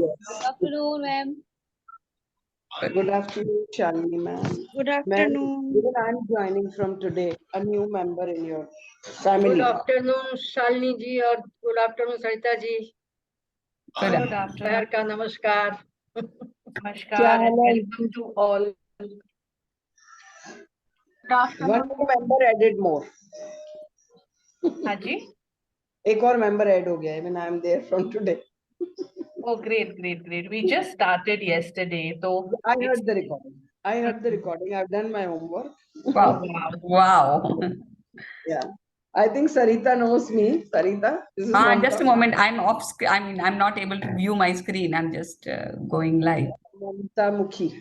Good afternoon, ma'am. Good afternoon, Shalini ma'am. Good Ma'am, afternoon. even I'm joining from today, a new member in your family. Good afternoon, Shalini ji, और good afternoon, Sarita ji. Good दोपहर afternoon. का नमस्कार. Namaskar and welcome to all. One more member added more. हाँ जी. एक और member add हो गया. Even I'm there from today. Oh, great. We just started yesterday, so I heard the recording. I've done my homework. Wow. Yeah. I think Sarita knows me. Sarita, this is Mamta. Just a moment. I'm off. I'm not able to view my screen. I'm just going live. Mamta Mukhi.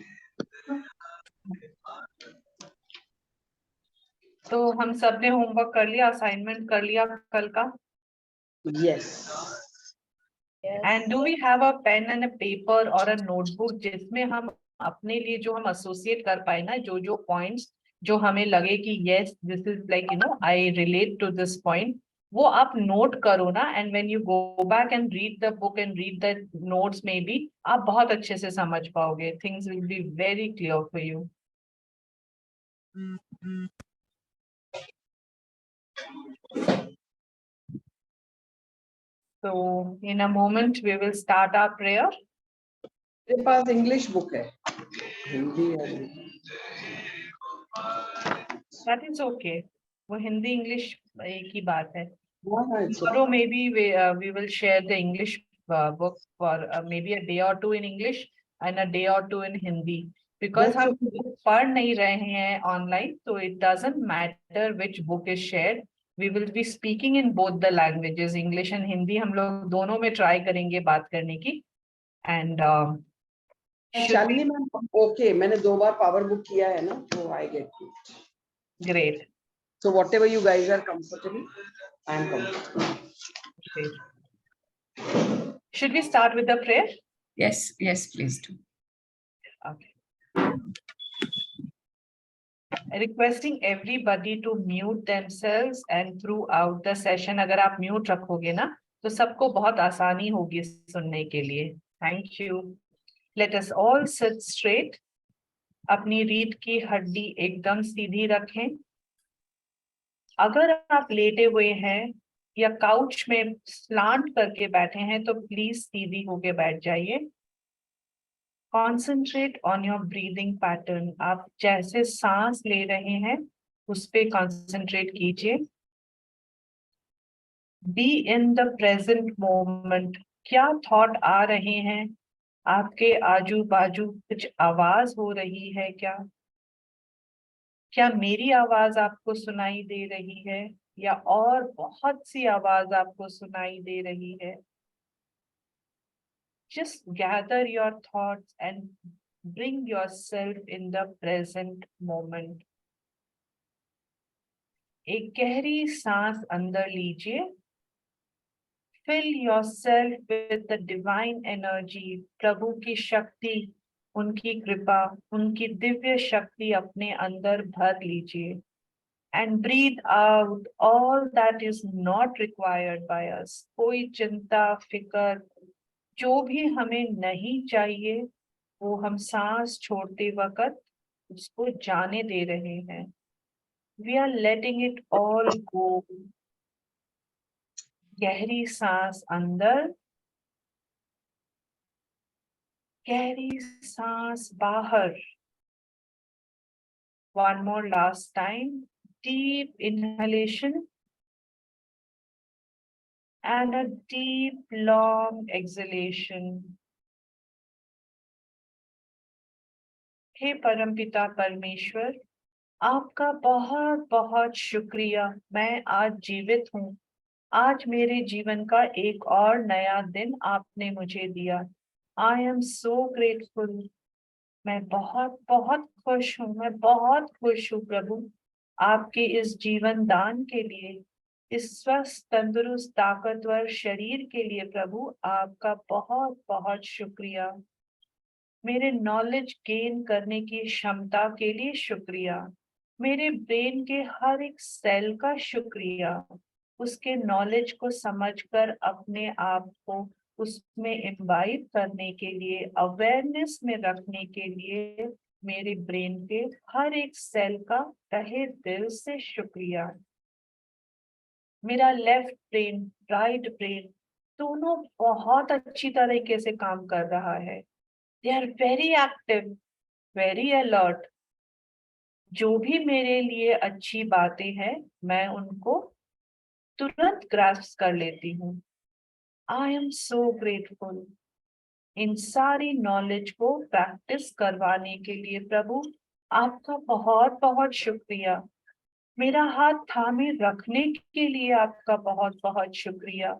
तो हम सब ने homework कर लिया, assignment कर लिया कल का. Yes. And do we have a pen and a paper or a notebook जिसमें हम अपने लिए जो हम associate कर पाए ना, जो points जो हमें लगे कि yes, this is like, I relate to this point, वो आप note करो ना, and when you go back and read the book and read the notes maybe, आप बहुत अच्छे से समझ पाओगे. Things will be very clear for you. So in a moment we will start our prayer. मेरे पास English book है, हिंदी है. That is okay. वो हिंदी इंग्लिश एक ही बात है. हाँ, Tomorrow maybe we will share the English book for maybe a day or two in English and a day or two in Hindi. Because हम पढ़ नहीं रहे हैं online, so it doesn't matter which book is shared. We will be speaking in both the languages, English and Hindi. हम लोग दोनों में try करेंगे बात करने की. And शालिनी मैम, okay, मैंने 2 बार पावर बुक किया है ना, so I get it. Great. So whatever you guys are comfortable, I am comfortable. Great. Should we start with the prayer? Yes, please do. Okay. Requesting everybody to mute themselves and throughout the session, अगर आप mute रखोगे ना, तो सबको बहुत आसानी होगी सुनने के लिए. Thank you. Let us all sit straight. अपनी रीढ़ की हड्डी एकदम सीधी रखें. अगर आप लेटे हुए हैं या काउच में स्लांट करके बैठे हैं तो प्लीज सीधी होके बैठ जाइए. Concentrate on your breathing pattern. आप जैसे सांस ले रहे हैं उस पे concentrate कीजिए. Be in the present moment. क्या थॉट आ रहे हैं आपके आजू बाजू? कुछ आवाज हो रही है क्या? क्या मेरी आवाज आपको सुनाई दे रही है या और बहुत सी आवाज आपको सुनाई दे रही है? Just gather your thoughts and bring yourself in the present moment. एक गहरी सांस अंदर लीजिए. Fill yourself with the divine energy. प्रभु की शक्ति, उनकी कृपा, उनकी दिव्य शक्ति अपने अंदर भर लीजिए. And breathe out all that is not required by us. कोई चिंता, फिकर, जो भी हमें नहीं चाहिए, वो हम सांस छोड़ते वक्त उसको जाने दे रहे हैं. We are letting it all go. गहरी सांस अंदर, गहरी सांस बाहर. One more last time. Deep inhalation and a deep, long exhalation. हे परमपिता परमेश्वर, आपका बहुत बहुत शुक्रिया. मैं आज जीवित हूँ. आज मेरे जीवन का एक और नया दिन आपने मुझे दिया. I am so grateful. मैं बहुत बहुत खुश हूँ. मैं बहुत खुश हूँ प्रभु आपके इस जीवन दान के लिए, इस स्वस्थ तंदुरुस्त ताकतवर शरीर के लिए. प्रभु आपका बहुत बहुत शुक्रिया. मेरे नॉलेज गेन करने की क्षमता के लिए शुक्रिया. मेरे ब्रेन के हर एक सेल का शुक्रिया. उसके नॉलेज को समझकर अपने आप को उसमें इम्बाइब करने के लिए, अवेयरनेस में रखने के लिए मेरे ब्रेन के हर एक सेल का तहे दिल से शुक्रिया। मेरा लेफ्ट ब्रेन, राइट ब्रेन दोनों बहुत अच्छी तरीके से काम कर रहा है। They are very active, very alert. जो भी मेरे लिए अच्छी बातें हैं मैं उनको तुरंत ग्रास्प कर लेती हूँ। I am so grateful. इन सारी नॉलेज को प्रैक्टिस करवाने के लिए प्रभु आपका बहुत बहुत शुक्रिया। मेरा हाथ थामे रखने के लिए आपका बहुत बहुत शुक्रिया।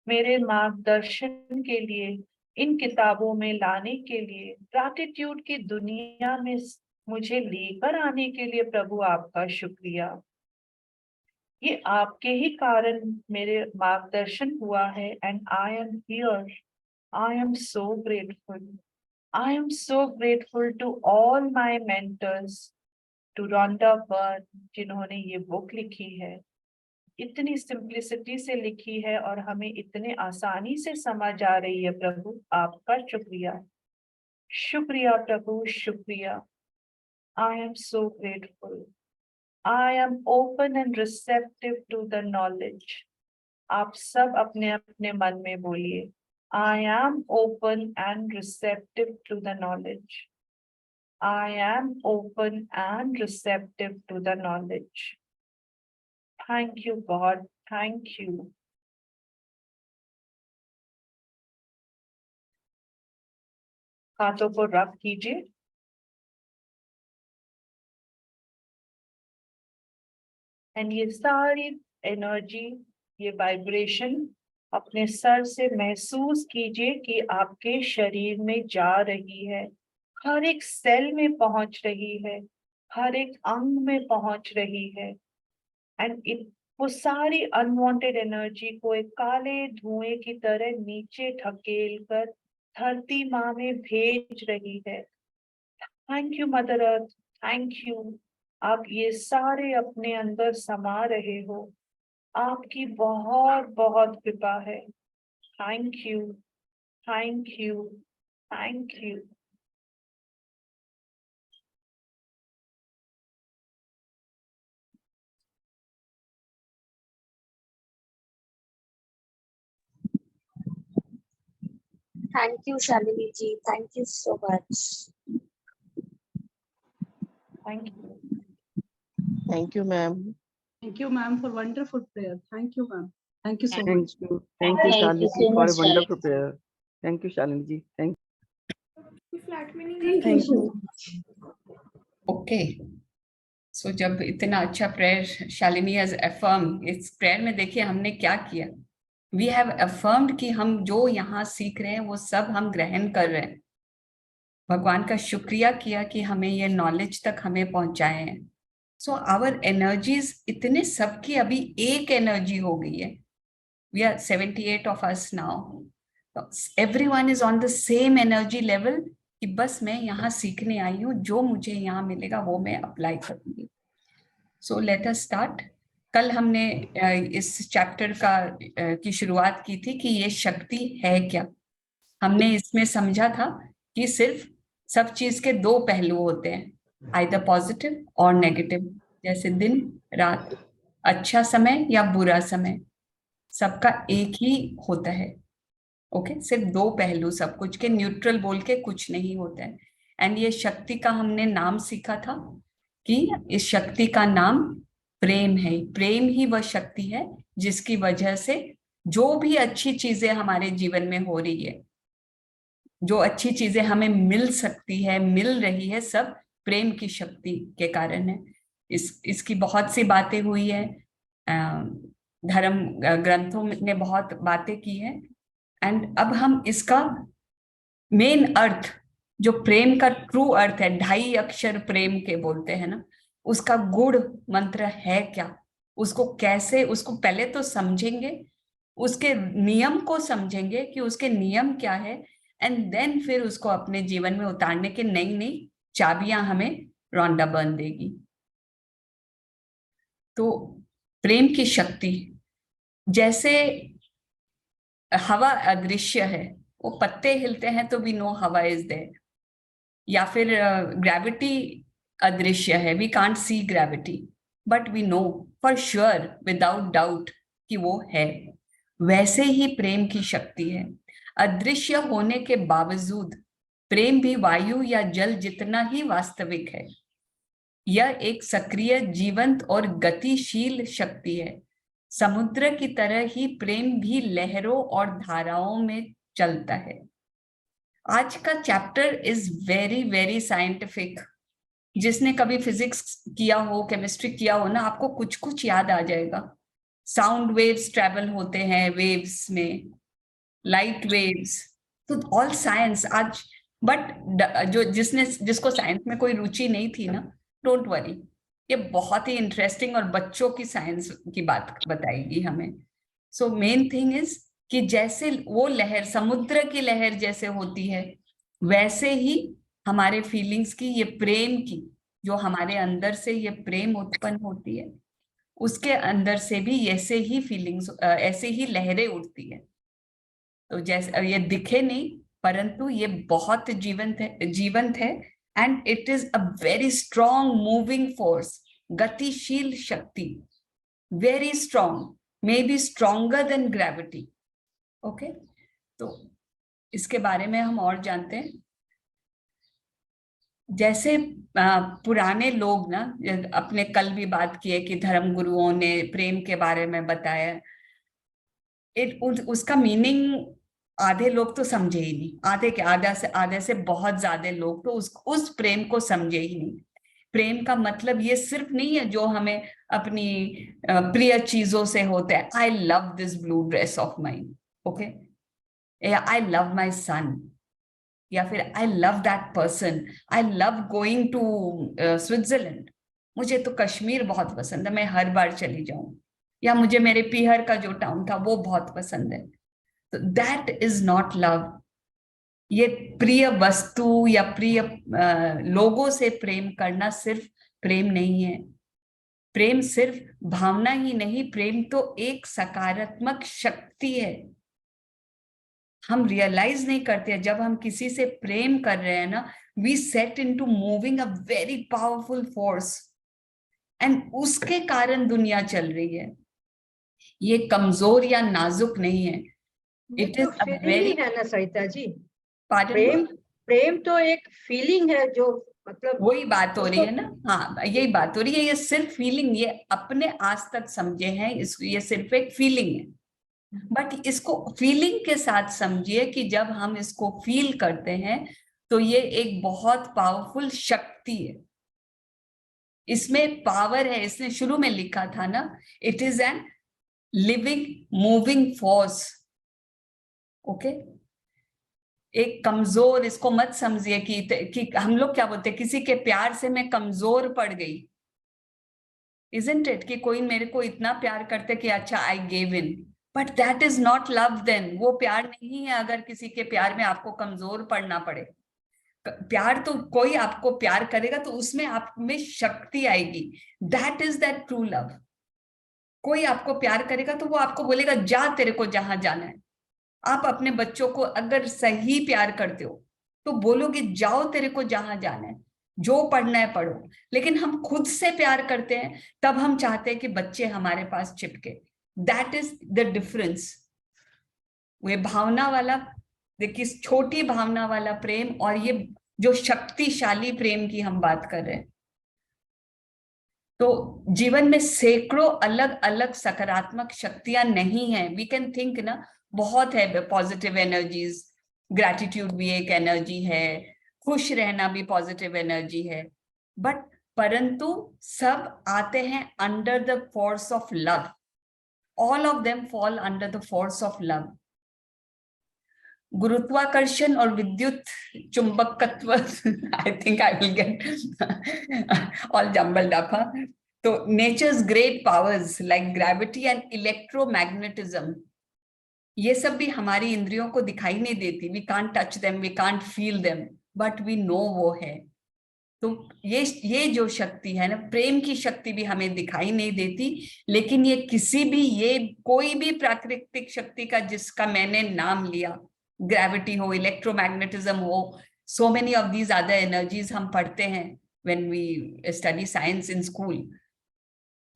मेरे मार्गदर्शन के लिए, इन किताबों में लाने के लिए, ग्रैटिट्यूड की दुनिया में मुझे लेकर आने के लिए प्रभु आपका शुक्रिया। ये आपके ही कारण मेरे मार्गदर्शन हुआ है and I am here. I am so grateful. I am so grateful to all my mentors, to Rhonda Byrne, जिन्होंने ये बुक लिखी है, इतनी सिंप्लिसिटी से लिखी है और हमें इतने आसानी से समझ आ रही है। प्रभु आपका शुक्रिया, शुक्रिया प्रभु, शुक्रिया। I am so grateful. I am open and receptive to the knowledge. आप सब अपने अपने मन में बोलिए, I am open and receptive to the knowledge. I am open and receptive to the knowledge. Thank you, God. Thank you. हाथों को रब कीजिए। एंड ये सारी एनर्जी, ये वाइब्रेशन अपने सर से महसूस कीजिए कि आपके शरीर में जा रही है, हर एक सेल में पहुंच रही है, हर एक अंग में पहुंच रही है। एंड वो सारी अनवांटेड एनर्जी को एक काले धुएं की तरह नीचे ढकेल कर धरती माँ में भेज रही है। Thank you mother earth, thank you. आप ये सारे अपने अंदर समा रहे हो, आपकी बहुत बहुत कृपा है। Thank you, thank you, thank you. Thank you, Shalini ji. Thank you so much. Thank you. Thank you, ma'am. Thank you, ma'am, for wonderful prayer. Thank you, ma'am. Thank you so much. Thank you. Thank you, Thank you Shalini so ji, for much, a wonderful prayer. Thank you, Shalini ji. Thank Thank you. Okay so जब इतना अच्छा prayer Shalini has affirm, इस prayer में देखिए हमने क्या किया। We have affirmed कि हम जो यहाँ सीख रहे हैं वो सब हम ग्रहण कर रहे हैं। भगवान का शुक्रिया किया कि हमें ये नॉलेज तक हमें पहुंचाए हैं। सो आवर एनर्जीज इतने सबकी अभी एक एनर्जी हो गई है। We are 78 of us now, everyone is on the same energy level कि बस मैं यहाँ सीखने आई हूँ, जो मुझे यहाँ मिलेगा वो मैं अप्लाई करूंगी। सो लेट अस स्टार्ट। कल हमने इस चैप्टर की शुरुआत की थी कि ये शक्ति है क्या। हमने इसमें समझा था कि सिर्फ सब चीज के दो पहलू होते हैं, आइदर पॉजिटिव और नेगेटिव, जैसे दिन रात, अच्छा समय या बुरा समय, सबका एक ही होता है। ओके, सिर्फ दो पहलू सब कुछ के, न्यूट्रल बोल के कुछ नहीं होता है। एंड ये शक्ति का हमने नाम सीखा था कि इस शक्ति का नाम प्रेम है। प्रेम ही वह शक्ति है जिसकी वजह से जो भी अच्छी चीजें हमारे जीवन में हो रही है, जो अच्छी चीजें हमें मिल सकती है, मिल रही है, सब प्रेम की शक्ति के कारण है। इसकी बहुत सी बातें हुई है, धर्म ग्रंथों ने बहुत बातें की है। एंड अब हम इसका मेन अर्थ, जो प्रेम का ट्रू अर्थ है, 2.5 अक्षर प्रेम के बोलते हैं ना, उसका गुण मंत्र है क्या, उसको कैसे, उसको पहले तो समझेंगे, उसके नियम को समझेंगे कि उसके नियम क्या है, एंड देन फिर उसको अपने जीवन में उतारने के नई नई चाबियां हमें रॉन्डा बर्न देगी। तो प्रेम की शक्ति, जैसे हवा अदृश्य है, वो पत्ते हिलते हैं तो we know hawa is there, या फिर ग्रेविटी अदृश्य है, we can't see gravity, but we know for sure without doubt कि वो है। वैसे ही प्रेम की शक्ति है, अदृश्य होने के बावजूद प्रेम भी वायु या जल जितना ही वास्तविक है। यह एक सक्रिय, जीवंत और गतिशील शक्ति है। समुद्र की तरह ही प्रेम भी लहरों और धाराओं में चलता है। आज का chapter is very very scientific. जिसने कभी फिजिक्स किया हो, केमिस्ट्री किया हो ना, आपको कुछ कुछ याद आ जाएगा। साउंड वेव्स ट्रेवल होते हैं वेव्स में, लाइट वेव्स, तो ऑल साइंस आज। बट जिसको साइंस में कोई रुचि नहीं थी ना, डोंट वरी, ये बहुत ही इंटरेस्टिंग और बच्चों की साइंस की बात बताएगी हमें। सो मेन थिंग इज कि जैसे वो लहर समुद्र की लहर जैसे होती है, वैसे ही हमारे फीलिंग्स की, ये प्रेम की, जो हमारे अंदर से ये प्रेम उत्पन्न होती है, उसके अंदर से भी ऐसे ही फीलिंग्स, ऐसे ही लहरें उठती है। तो जैसे ये दिखे नहीं, परंतु ये बहुत जीवंत है and it is a very strong moving force, गतिशील शक्ति, very strong, may be stronger than gravity. Okay, तो इसके बारे में हम और जानते हैं। जैसे पुराने लोग ना, अपने कल भी बात की है कि धर्म गुरुओं ने प्रेम के बारे में बताया, उसका मीनिंग आधे लोग तो समझे ही नहीं, आधे से बहुत ज्यादा लोग तो उस प्रेम को समझे ही नहीं। प्रेम का मतलब ये सिर्फ नहीं है जो हमें अपनी प्रिय चीजों से होता है। I love this blue dress of mine, okay, या आई लव माई सन, या फिर I love that person, I love going to Switzerland, मुझे तो कश्मीर बहुत पसंद है, मैं हर बार चली जाऊं, या मुझे मेरे पीहर का जो टाउन था वो बहुत पसंद है। तो दैट इज नॉट लव। ये प्रिय वस्तु या प्रिय लोगों से प्रेम करना सिर्फ प्रेम नहीं है। प्रेम सिर्फ भावना ही नहीं, प्रेम तो एक सकारात्मक शक्ति है। हम रियलाइज नहीं करते, जब हम किसी से प्रेम कर रहे हैं ना, we set into moving a very powerful force, and उसके कारण दुनिया चल रही है। ये कमजोर या नाजुक नहीं है। इट इज अ वेरी, है ना सरिता जी, प्रेम प्रेम तो एक फीलिंग है, जो मतलब वही बात हो रही है ना। हाँ, यही बात हो रही है। ये सिर्फ फीलिंग, ये अपने आज तक समझे हैं ये सिर्फ एक फीलिंग है, बट इसको फीलिंग के साथ समझिए कि जब हम इसको फील करते हैं तो ये एक बहुत पावरफुल शक्ति है। इसमें पावर है। इसने शुरू में लिखा था ना, it is an living moving force. Okay, एक कमजोर, इसको मत समझिए कि हम लोग क्या बोलते हैं, किसी के प्यार से मैं कमजोर पड़ गई, isn't it? कि कोई मेरे को इतना प्यार करते कि अच्छा I gave in, but that is not love then. वो प्यार नहीं है अगर किसी के प्यार में आपको कमजोर पड़ना पड़े। प्यार तो कोई आपको प्यार करेगा तो उसमें आप में शक्ति आएगी, that is that true love. कोई आपको प्यार करेगा तो वो आपको बोलेगा जा, तेरे को जहां जाना है। आप अपने बच्चों को अगर सही प्यार करते हो तो बोलोगे जाओ, तेरे को जहां जाना है, जो पढ़ना है पढ़ो। लेकिन हम खुद से प्यार करते हैं, तब हम चाहते हैं कि बच्चे हमारे पास चिपके। That is the difference. वो भावना वाला, देखिए, छोटी भावना वाला प्रेम और ये जो शक्तिशाली प्रेम की हम बात कर रहे हैं। तो जीवन में सैकड़ों अलग अलग सकारात्मक शक्तियां नहीं है। वी कैन थिंक ना, बहुत है पॉजिटिव एनर्जीज, ग्रैटिट्यूड भी एक एनर्जी है, खुश रहना भी पॉजिटिव एनर्जी है, बट परंतु सब आते हैं under the force of love. All of them fall under the force of love. गुरुत्वाकर्षण और विद्युत चुंबकत्व, I think I will get all jumbled up. तो nature's great powers like gravity and electromagnetism, ये सब भी हमारी इंद्रियों को दिखाई नहीं देती। We can't touch them, we can't feel them, but we know वो है। तो ये जो शक्ति है ना, प्रेम की शक्ति भी हमें दिखाई नहीं देती, लेकिन ये किसी भी, ये कोई भी प्राकृतिक शक्ति का जिसका मैंने नाम लिया, ग्रेविटी हो, इलेक्ट्रोमैग्नेटिज्म हो, so many of these other energies हम पढ़ते हैं when we study science in school,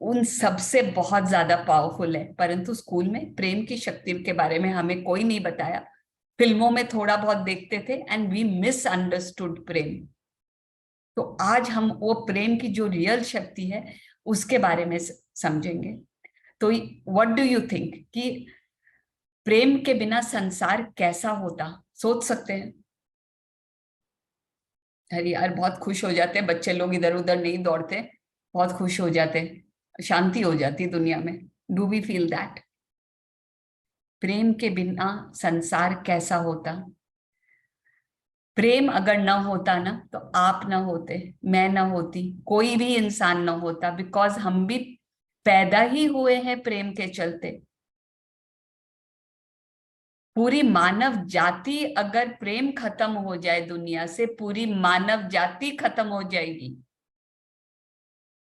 उन सबसे बहुत ज्यादा पावरफुल है। परंतु स्कूल में प्रेम की शक्ति के बारे में हमें कोई नहीं बताया, फिल्मों में थोड़ा बहुत देखते थे, एंड वी मिसअंडरस्टूड प्रेम। तो आज हम वो प्रेम की जो रियल शक्ति है उसके बारे में समझेंगे। तो व्हाट डू यू थिंक कि प्रेम के बिना संसार कैसा होता? सोच सकते हैं? अरे यार बहुत खुश हो जाते हैं बच्चे लोग, इधर उधर नहीं दौड़ते, बहुत खुश हो जाते, शांति हो जाती दुनिया में। Do we feel that? प्रेम के बिना संसार कैसा होता? प्रेम अगर ना होता ना, तो आप ना होते, मैं ना होती, कोई भी इंसान ना होता, बिकॉज हम भी पैदा ही हुए हैं प्रेम के चलते। पूरी मानव जाति, अगर प्रेम खत्म हो जाए दुनिया से, पूरी मानव जाति खत्म हो जाएगी।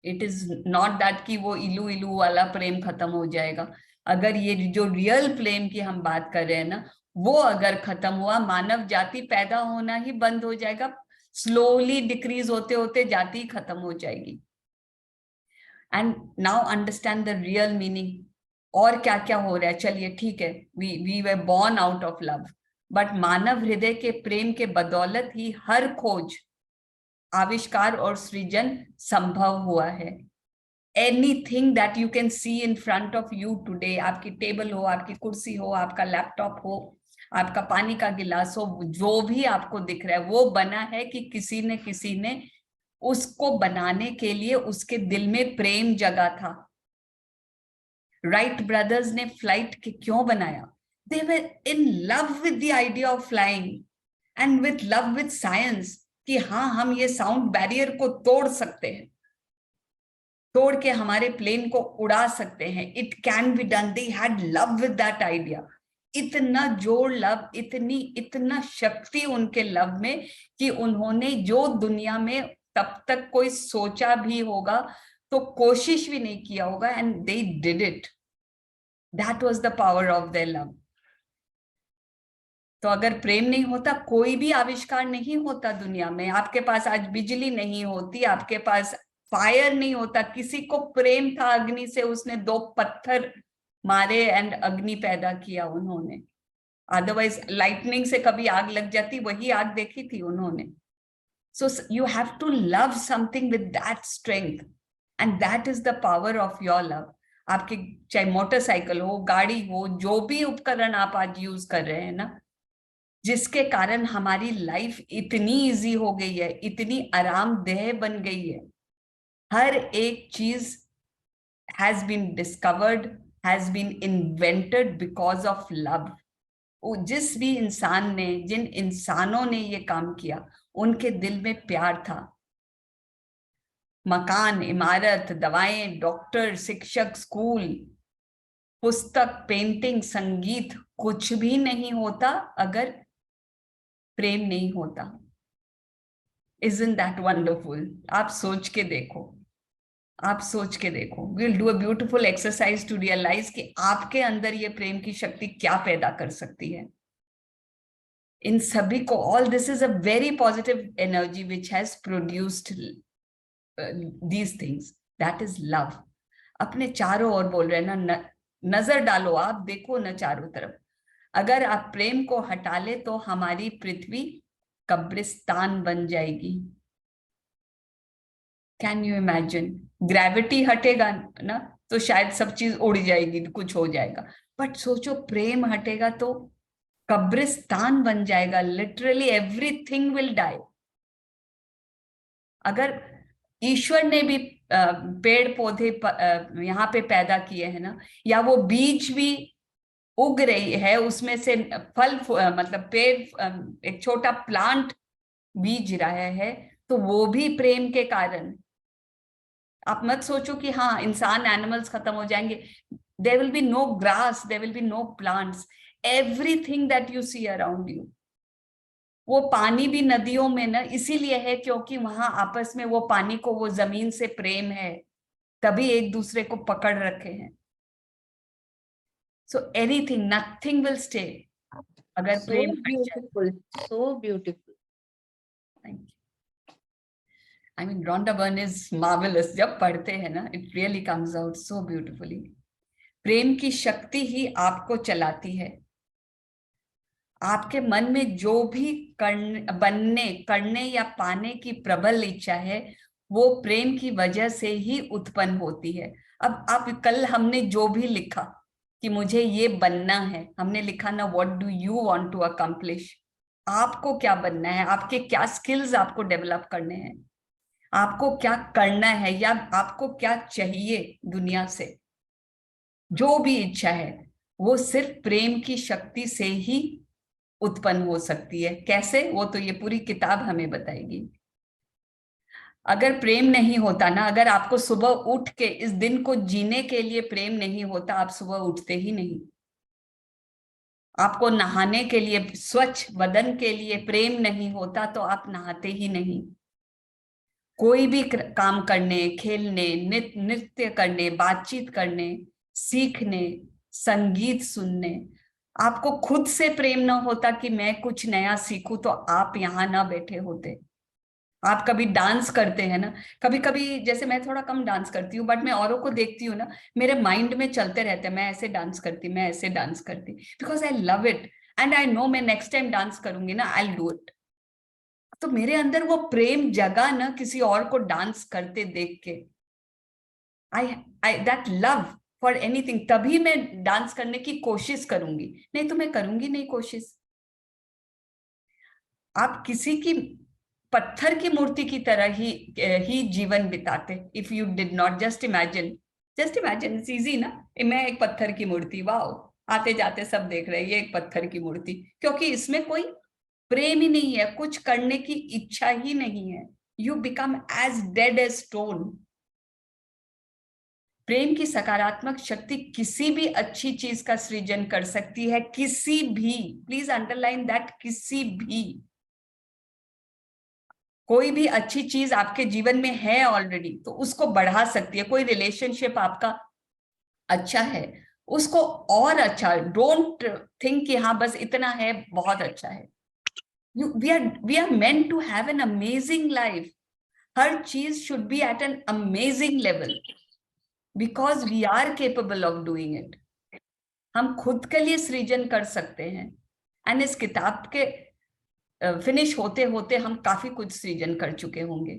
इट इज नॉट दैट कि वो इलू इलू वाला प्रेम खत्म हो जाएगा। अगर ये जो रियल प्रेम की हम बात कर रहे हैं ना, वो अगर खत्म हुआ, मानव जाति पैदा होना ही बंद हो जाएगा, स्लोली डिक्रीज होते होते जाति खत्म हो जाएगी। And now understand the real meaning. और क्या क्या हो रहा है? चलिए ठीक है, we were born out of love, but मानव हृदय के प्रेम के बदौलत ही हर खोज, आविष्कार और सृजन संभव हुआ है। Anything that you can see in front of you today, आपकी टेबल हो, आपकी कुर्सी हो, आपका लैपटॉप हो, आपका पानी का गिलास हो, जो भी आपको दिख रहा है वो बना है कि किसी ने उसको बनाने के लिए उसके दिल में प्रेम जगा था। राइट ब्रदर्स ने फ्लाइट के क्यों बनाया? They were in love with the idea of flying and with love with science, कि हाँ हम ये साउंड बैरियर को तोड़ सकते हैं, तोड़ के हमारे प्लेन को उड़ा सकते हैं। It can be done. They had love with that idea. इतना जोर लव, इतना शक्ति उनके लव में कि उन्होंने जो दुनिया में तब तक कोई सोचा भी होगा तो कोशिश भी नहीं किया होगा, and they did it. That was the power of their love. तो अगर प्रेम नहीं होता, कोई भी आविष्कार नहीं होता दुनिया में। आपके पास आज बिजली नहीं होती, आपके पास फायर नहीं होता। किसी को प्रेम था अग्नि से, उसने 2 पत्थर मारे एंड अग्नि पैदा किया उन्होंने। अदरवाइज लाइटनिंग से कभी आग लग जाती, वही आग देखी थी उन्होंने। So you have to love something with that strength, and that is the power of your love. आपके चाहे मोटरसाइकिल हो, गाड़ी हो, जो भी उपकरण आप आज यूज कर रहे हैं ना, जिसके कारण हमारी लाइफ इतनी इजी हो गई है, इतनी आरामदेह बन गई है। हर एक चीज has been discovered, has been invented because of love. जिस भी इंसान ने, जिन इंसानों ने ये काम किया, उनके दिल में प्यार था। मकान, इमारत, दवाएं, डॉक्टर, शिक्षक, स्कूल, पुस्तक, पेंटिंग, संगीत, कुछ भी नहीं होता अगर प्रेम नहीं होता। Isn't that wonderful? आप सोच के देखो, आप सोच के देखो। We'll do a beautiful exercise to realize कि आपके अंदर ये प्रेम की शक्ति क्या पैदा कर सकती है। इन सभी को, all this is a very positive energy which has produced these things. That is love. अपने चारों ओर बोल रहे हैं ना, नजर डालो, आप देखो ना चारों तरफ। अगर आप प्रेम को हटा ले तो हमारी पृथ्वी कब्रिस्तान बन जाएगी। Can you imagine? ग्रेविटी हटेगा ना तो शायद सब चीज उड़ जाएगी, कुछ हो जाएगा, बट सोचो प्रेम हटेगा तो कब्रिस्तान बन जाएगा। Literally everything will die. अगर ईश्वर ने भी पेड़ पौधे यहाँ पे पैदा किए हैं ना, या वो बीज भी उग रही है, उसमें से फल, मतलब पेड़, एक छोटा प्लांट बीज रहा है, तो वो भी प्रेम के कारण। आप मत सोचो कि हाँ इंसान, एनिमल्स खत्म हो जाएंगे। There will be no grass, there will be no plants, everything that you see around you वो पानी भी नदियों में ना इसीलिए है क्योंकि वहां आपस में वो पानी को, वो जमीन से प्रेम है, तभी एक दूसरे को पकड़ रखे हैं। So anything, nothing will stay अगर So प्रेम हट जाए। beautiful, so beautiful. Thank you. I mean, Rhonda Byrne is marvelous. जब पढ़ते हैं ना, it really comes out so beautifully. प्रेम की शक्ति ही आपको चलाती है। आपके मन में जो भी करने या पाने की प्रबल इच्छा है, वो प्रेम की वजह से ही उत्पन्न होती है। अब आप कल हमने जो भी लिखा कि मुझे ये बनना है, हमने लिखा ना what do you want to accomplish. आपको क्या बनना है, आपके क्या स्किल्स आपको डेवलप करने हैं, आपको क्या करना है, या आपको क्या चाहिए दुनिया से, जो भी इच्छा है वो सिर्फ प्रेम की शक्ति से ही उत्पन्न हो सकती है। कैसे, वो तो ये पूरी किताब हमें बताएगी। अगर प्रेम नहीं होता ना, अगर आपको सुबह उठ के इस दिन को जीने के लिए प्रेम नहीं होता, आप सुबह उठते ही नहीं। आपको नहाने के लिए, स्वच्छ बदन के लिए प्रेम नहीं होता तो आप नहाते ही नहीं। कोई भी काम करने, खेलने, नृत्य करने, बातचीत करने, सीखने, संगीत सुनने, आपको खुद से प्रेम ना होता कि मैं कुछ नया सीखूं तो आप यहाँ ना बैठे होते। आप कभी डांस करते हैं ना, कभी कभी, जैसे मैं थोड़ा कम डांस करती हूँ, बट मैं औरों को देखती हूँ ना, मेरे माइंड में चलते रहते हैं, मैं ऐसे डांस करती, मैं ऐसे डांस करती, because I love it and I know मैं नेक्स्ट टाइम डांस करूंगी ना, आई डू इट। तो मेरे अंदर वो प्रेम जगा ना किसी और को डांस करते देख के, आई दैट लव फॉर एनीथिंग, तभी मैं डांस करने की कोशिश करूंगी, नहीं तो मैं करूंगी नहीं कोशिश। आप किसी की पत्थर की मूर्ति की तरह ही जीवन बिताते। If you did not, just imagine, it's easy ना। मैं एक पत्थर की मूर्ति, वाओ, आते जाते सब देख रहे हैं ये एक पत्थर की मूर्ति, क्योंकि इसमें कोई प्रेम ही नहीं है, कुछ करने की इच्छा ही नहीं है। You become as dead as stone. प्रेम की सकारात्मक शक्ति किसी भी अच्छी चीज का सृजन कर सकती है, किसी भी, प्लीज अंडरलाइन दैट, किसी भी। कोई भी अच्छी चीज आपके जीवन में है ऑलरेडी तो उसको बढ़ा सकती है। कोई रिलेशनशिप आपका अच्छा है, उसको और अच्छा, डोंट थिंक कि हाँ बस इतना है बहुत अच्छा है। we are meant to have an amazing life. हर चीज should be at an amazing level because we are capable of doing it. हम खुद के लिए सृजन कर सकते हैं। एंड इस किताब के फिनिश होते होते हम काफी कुछ सृजन कर चुके होंगे।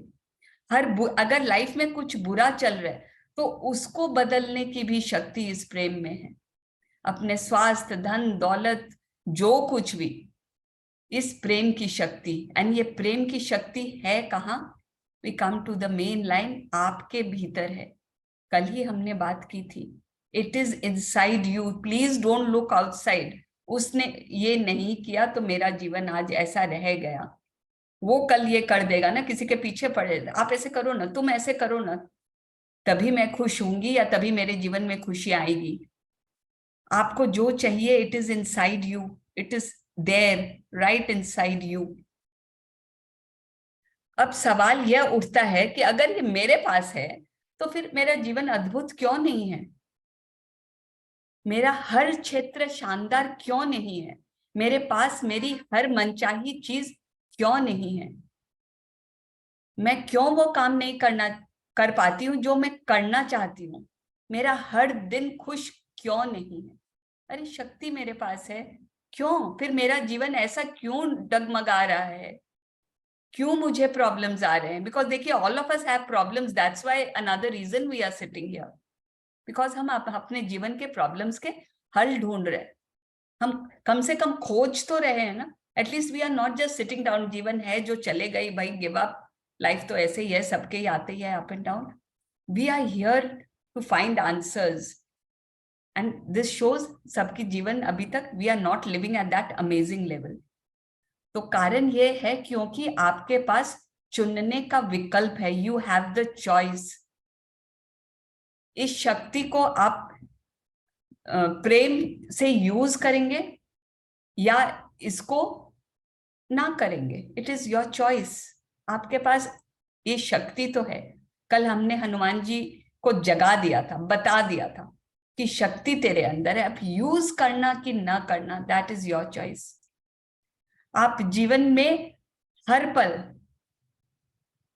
अगर लाइफ में कुछ बुरा चल रहा है तो उसको बदलने की भी शक्ति इस प्रेम में है। अपने स्वास्थ्य, धन, दौलत, जो कुछ भी, इस प्रेम की शक्ति। एंड ये प्रेम की शक्ति है कहाँ? We come to the main line, आपके भीतर है। कल ही हमने बात की थी, it is inside you, please don't look outside. उसने ये नहीं किया तो मेरा जीवन आज ऐसा रह गया, वो कल ये कर देगा ना, किसी के पीछे पड़े, आप ऐसे करो ना, तुम ऐसे करो ना, तभी मैं खुश होंगी या तभी मेरे जीवन में खुशी आएगी। आपको जो चाहिए, it is inside you, it is there, right inside you. अब सवाल यह उठता है कि अगर ये मेरे पास है तो फिर मेरा जीवन अद्भुत क्यों नहीं है? मेरा हर क्षेत्र शानदार क्यों नहीं है? मेरे पास मेरी हर मनचाही चीज क्यों नहीं है? मैं क्यों वो काम नहीं कर पाती हूँ जो मैं करना चाहती हूँ? मेरा हर दिन खुश क्यों नहीं है? अरे शक्ति मेरे पास है, क्यों फिर मेरा जीवन ऐसा क्यों डगमगा रहा है? क्यों मुझे प्रॉब्लम्स आ रहे हैं? बिकॉज देखिए, all of us have problems, that's why another reason we are sitting here, because हम अपने जीवन के प्रॉब्लम्स के हल ढूंढ रहे हैं। हम कम से कम खोज तो रहे हैं ना, at least we are not just sitting down. जीवन है जो चले गई भाई, गिव अप, लाइफ तो ऐसे ही है, सबके ही आते ही है up and down. We are here to find answers and this shows सबकी जीवन अभी तक we are not living at that amazing level. तो कारण ये है क्योंकि आपके पास चुनने का विकल्प है, यू हैव द चॉइस। इस शक्ति को आप प्रेम से यूज करेंगे या इसको ना करेंगे। It is your choice. आपके पास ये शक्ति तो है। कल हमने हनुमान जी को जगा दिया था, बता दिया था कि शक्ति तेरे अंदर है, अब यूज करना कि ना करना, दैट इज योर चॉइस। आप जीवन में हर पल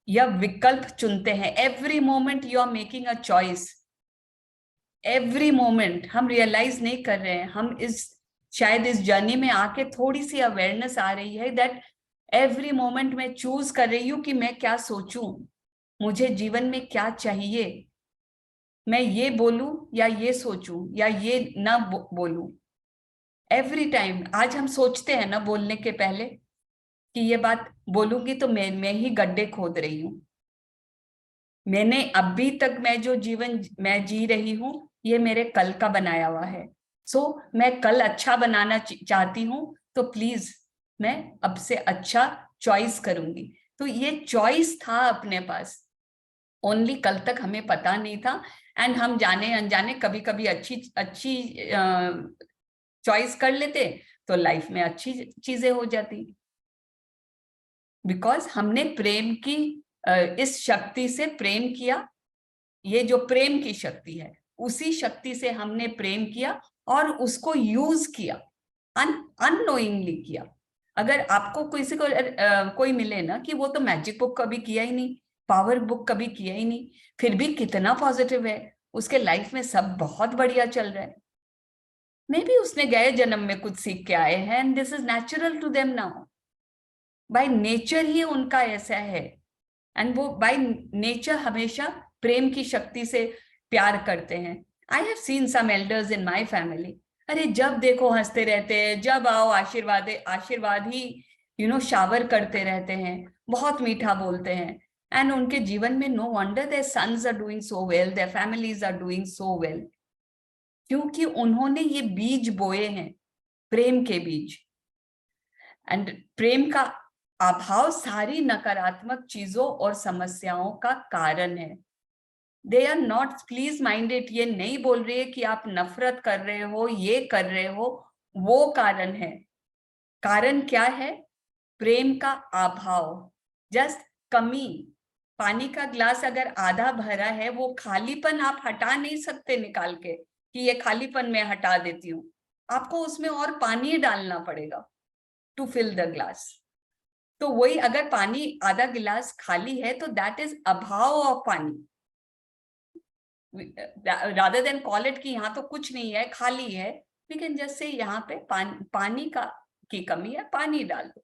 यह विकल्प चुनते हैं। Every moment you are making a choice. Every moment हम रियलाइज नहीं कर रहे हैं। हम शायद इस जर्नी में आके थोड़ी सी अवेयरनेस आ रही है दैट एवरी मोमेंट मैं चूज कर रही हूं कि मैं क्या सोचूं, मुझे जीवन में क्या चाहिए, मैं ये बोलूं या ये सोचूं या ये ना बोलूं। एवरी टाइम आज हम सोचते हैं ना बोलने के पहले कि ये बात बोलूंगी तो मैं ही गड्ढे खोद रही हूं। मैंने अभी तक मैं जो जीवन मैं जी रही हूं ये मेरे कल का बनाया हुआ है। सो मैं कल अच्छा बनाना चाहती हूं, तो प्लीज मैं अब से अच्छा चॉइस करूंगी। तो ये चॉइस था अपने पास, ओनली कल तक हमें पता नहीं था। एंड हम जाने अनजाने कभी कभी अच्छी अच्छी चॉइस कर लेते तो लाइफ में अच्छी चीजें हो जाती, बिकॉज हमने प्रेम की इस शक्ति से प्रेम किया। ये जो प्रेम की शक्ति है उसी शक्ति से हमने प्रेम किया और उसको यूज किया, अननोइंगली किया। अगर आपको किसी को कोई मिले ना कि वो तो मैजिक बुक कभी किया ही नहीं, पावर बुक कभी किया ही नहीं, फिर भी कितना पॉजिटिव है, उसके लाइफ में सब बहुत बढ़िया चल रहा है, मे बी उसने गए जन्म में कुछ सीख के आए हैं and this is natural to them now. By nature ही उनका ऐसा है। एंड वो बाय नेचर हमेशा प्रेम की शक्ति से प्यार करते हैं। I have seen some elders in my family, अरे जब देखो हंसते रहते हैं, जब आओ आशीर्वाद ही शावर करते रहते हैं, बहुत मीठा बोलते हैं। एंड उनके जीवन में no wonder their sons are doing so well, their families are doing so well, क्योंकि उन्होंने ये बीज बोए हैं, प्रेम के बीज। एंड प्रेम का अभाव सारी नकारात्मक चीजों और समस्याओं का कारण है। They are not, please mind it, ये नहीं बोल रही है कि आप नफरत कर रहे हो, ये कर रहे हो, वो कारण है। कारण क्या है? प्रेम का अभाव, जस्ट कमी। पानी का ग्लास अगर आधा भरा है, वो खालीपन आप हटा नहीं सकते निकाल के कि ये खालीपन मैं हटा देती हूँ, आपको उसमें और पानी डालना पड़ेगा टू फिल द ग्लास। तो वही, अगर पानी आधा गिलास खाली है तो दैट इज अभाव ऑफ पानी, rather than call it कि यहाँ तो कुछ नहीं है, खाली है, we can just say यहाँ पे पानी की कमी है, पानी डाल दो।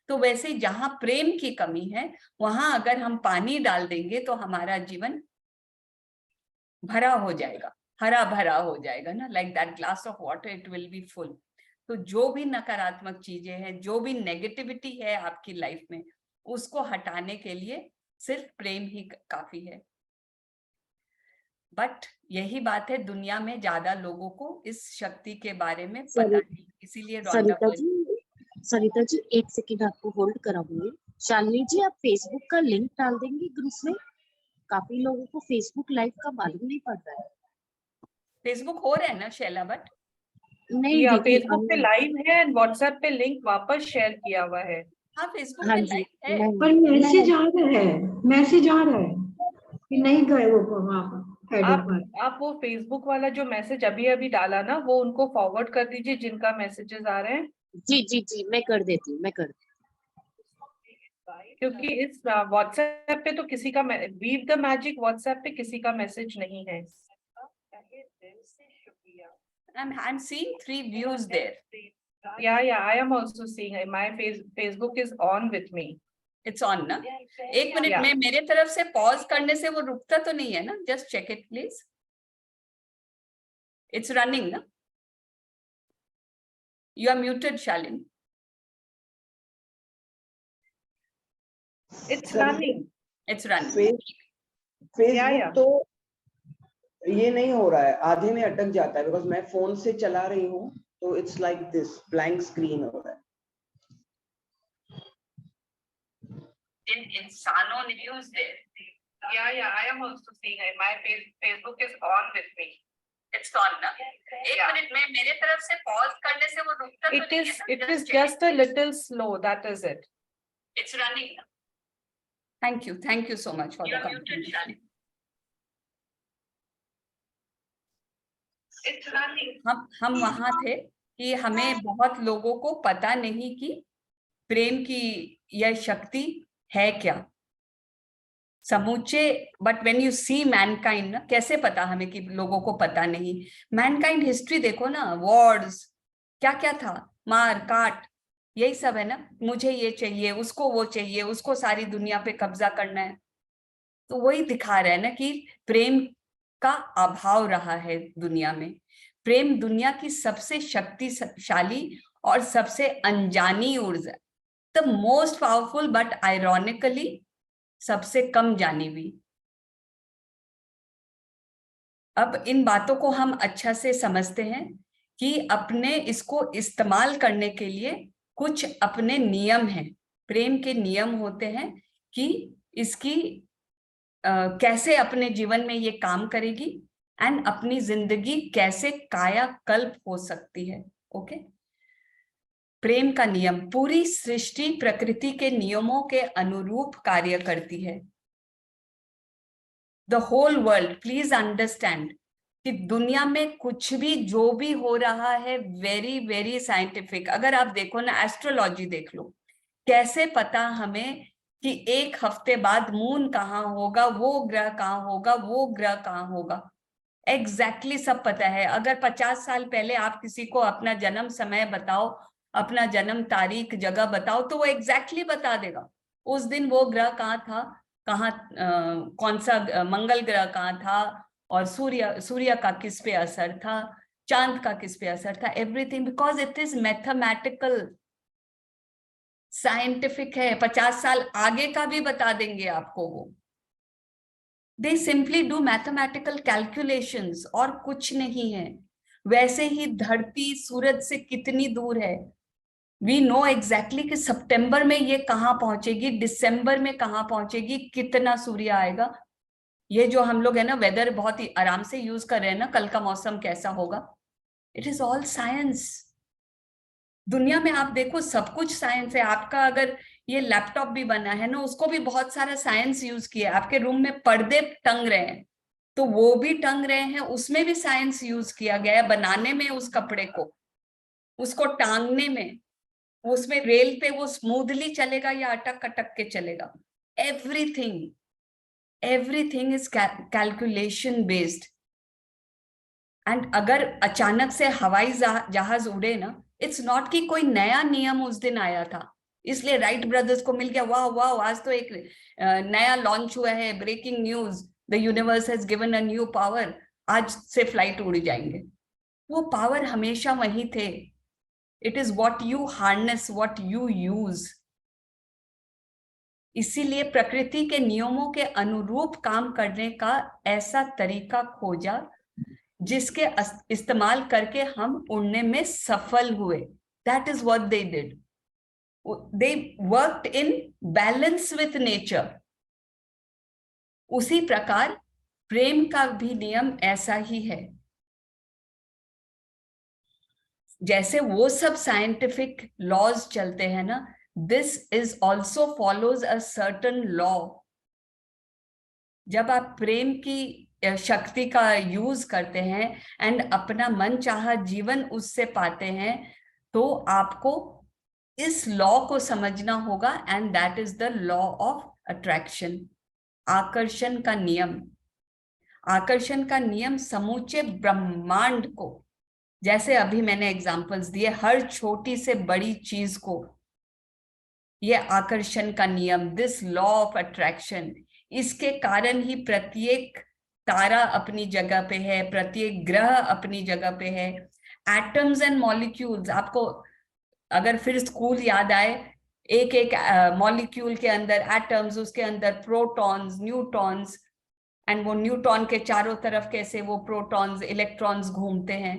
तो वैसे जहां प्रेम की कमी है वहां अगर हम पानी डाल देंगे तो हमारा जीवन भरा हो जाएगा, हरा भरा हो जाएगा ना, like that glass of water, it will be full. तो जो भी नकारात्मक चीजें हैं, जो भी नेगेटिविटी है आपकी लाइफ में, उसको हटाने के लिए सिर्फ प्रेम ही काफी है। बट यही बात है, दुनिया में ज्यादा लोगों को इस शक्ति के बारे में पता नहीं, इसीलिए सरिता जी 1 सेकंड आपको होल्ड कराऊंगी। शालिनी जी आप फेसबुक का लिंक डाल देंगे ग्रुप में? काफी लोगों को फेसबुक लाइव का मालूम नहीं पड़ रहा है। फेसबुक हो रहा है ना शैला? बट नहीं या दीदी, फेसबुक पे लाइव है एंड व्हाट्सएप पे लिंक वापस शेयर किया हुआ है। हाँ, फेसबुक हाँ पे जी, लाइव है। पर मैसेज आ रहा है कि नहीं गए वो वहां पर हेडर पर। आप वो फेसबुक वाला जो मैसेज अभी अभी डाला ना, वो उनको फॉरवर्ड कर दीजिए जिनका मैसेजेस आ रहे हैं। जी जी जी मैं कर देती हूँ, क्योंकि इस व्हाट्सएप पे तो किसी का वीव द मैजिक व्हाट्सएप पे किसी का मैसेज नहीं है। I'm seeing 3 views there. Yeah, I am also seeing it. My Facebook is on with me. It's on ना? एक मिनट में मेरे तरफ से पॉज करने से वो रुकता तो नहीं है ना? Just check it please. It's running ना? You are muted, Shalini. It's running. It's running. Facebook तो ये नहीं हो रहा है, आधे में अटक जाता है, बिकॉज मैं फोन से चला रही हूँ तो it's like this blank screen हो रहा है। In इंसानों ने use there. Yeah, I am also seeing it. My Facebook is on with me. It's on ना? एक मिनट में मेरे तरफ से pause करने से वो रुकता तो नहीं है ना? It is just a little slow. That is it. It's running. Thank you so much for the contribution. It's running. हम वहां थे कि हमें बहुत लोगों को पता नहीं कि प्रेम की यह शक्ति है क्या समूचे, but when you see mankind ना, कैसे पता हमें कि लोगों को पता नहीं। मैनकाइंड हिस्ट्री देखो ना, वॉर्स क्या क्या था, मार काट, यही सब है ना। मुझे ये चाहिए, उसको वो चाहिए, उसको सारी दुनिया पे कब्जा करना है। तो वही दिखा रहा है ना कि प्रेम का अभाव रहा है दुनिया में। प्रेम दुनिया की सबसे शक्तिशाली और सबसे अनजानी ऊर्जा, the most powerful but ironically सबसे कम जानी हुई। अब इन बातों को हम अच्छा से समझते हैं कि अपने इसको इस्तेमाल करने के लिए कुछ अपने नियम हैं, प्रेम के नियम होते हैं कि इसकी कैसे अपने जीवन में ये काम करेगी एंड अपनी जिंदगी कैसे कायाकल्प हो सकती है। ओके, प्रेम का नियम, पूरी सृष्टि प्रकृति के नियमों के अनुरूप कार्य करती है। The whole world, please understand कि दुनिया में कुछ भी जो भी हो रहा है वेरी वेरी साइंटिफिक। अगर आप देखो ना, एस्ट्रोलॉजी देख लो, कैसे पता हमें कि एक हफ्ते बाद मून कहाँ होगा, वो ग्रह कहाँ होगा, वो ग्रह कहाँ होगा, एग्जैक्टली सब पता है। अगर 50 साल पहले आप किसी को अपना जन्म समय बताओ, अपना जन्म तारीख जगह बताओ, तो वो एग्जैक्टली बता देगा उस दिन वो ग्रह कहाँ था, कहाँ कौन सा मंगल ग्रह कहाँ था, और सूर्य का किस पे असर था, चांद का किस पे असर था, everything, because it is mathematical, scientific है। 50 साल आगे का भी बता देंगे आपको वो। दे सिंपली डू मैथमेटिकल कैलकुलेशंस और कुछ नहीं है। वैसे ही धरती सूरज से कितनी दूर है, वी नो एग्जैक्टली कि सितंबर में ये कहाँ पहुंचेगी, दिसंबर में कहाँ पहुंचेगी, कितना सूर्य आएगा। ये जो हम लोग है ना वेदर बहुत ही आराम से यूज कर रहे हैं ना, कल का मौसम कैसा होगा, इट इज ऑल साइंस। दुनिया में आप देखो सब कुछ साइंस है। आपका अगर ये लैपटॉप भी बना है ना, उसको भी बहुत सारा साइंस यूज किया है। आपके रूम में पर्दे टंग रहे हैं तो वो भी टंग रहे हैं, उसमें भी साइंस यूज किया गया है, बनाने में उस कपड़े को, उसको टांगने में, उसमें रेल पे वो स्मूथली चलेगा या अटक अटक के चलेगा। Everything is calculation based. And अगर अचानक से हवाई जहाज उड़े ना, इट्स नॉट कि कोई नया नियम उस दिन आया था इसलिए राइट ब्रदर्स को मिल गया, वाह वाह आज तो एक नया लॉन्च हुआ है, breaking news, the universe has given a new power, आज से फ्लाइट उड़ जाएंगे। वो पावर हमेशा वही थे। It is what you harness, what you use. इसीलिए प्रकृति के नियमों के अनुरूप काम करने का ऐसा तरीका खोजा जिसके इस्तेमाल करके हम उड़ने में सफल हुए। That is what they did. They worked in balance with nature. उसी प्रकार प्रेम का भी नियम ऐसा ही है। जैसे वो सब साइंटिफिक लॉज चलते हैं ना, this is also follows a certain law. जब आप प्रेम की शक्ति का यूज करते हैं एंड अपना मन चाहा जीवन उससे पाते हैं, तो आपको इस लॉ को समझना होगा, and that is the law of attraction, आकर्षण का नियम। आकर्षण का नियम समूचे ब्रह्मांड को, जैसे अभी मैंने एग्जांपल्स दिए, हर छोटी से बड़ी चीज को, ये आकर्षण का नियम, दिस लॉ ऑफ अट्रैक्शन, इसके कारण ही प्रत्येक तारा अपनी जगह पे है, प्रत्येक ग्रह अपनी जगह पे है। एटम्स एंड मॉलिक्यूल्स, आपको अगर फिर स्कूल याद आए, एक एक मॉलिक्यूल के अंदर एटम्स, उसके अंदर प्रोटॉन्स, न्यूट्रॉन्स, एंड वो न्यूट्रॉन के चारों तरफ कैसे वो प्रोटॉन्स इलेक्ट्रॉन्स घूमते हैं।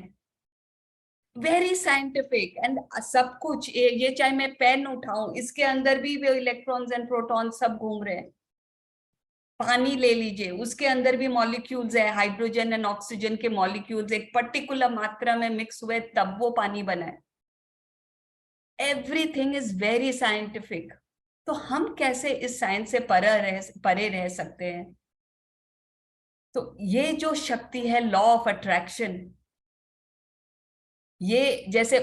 वेरी साइंटिफिक एंड सब कुछ, ये चाहे मैं पेन उठाऊं, इसके अंदर भी वो इलेक्ट्रॉन्स एंड प्रोटॉन्स सब घूम रहे हैं। पानी ले लीजिए, उसके अंदर भी मॉलिक्यूल्स है, हाइड्रोजन एंड ऑक्सीजन के मॉलिक्यूल्स एक पर्टिकुलर मात्रा में मिक्स हुए तब वो पानी बना है। Everything is very scientific. तो हम कैसे इस साइंस से परे रह सकते हैं? तो ये जो शक्ति है लॉ ऑफ अट्रैक्शन, ये जैसे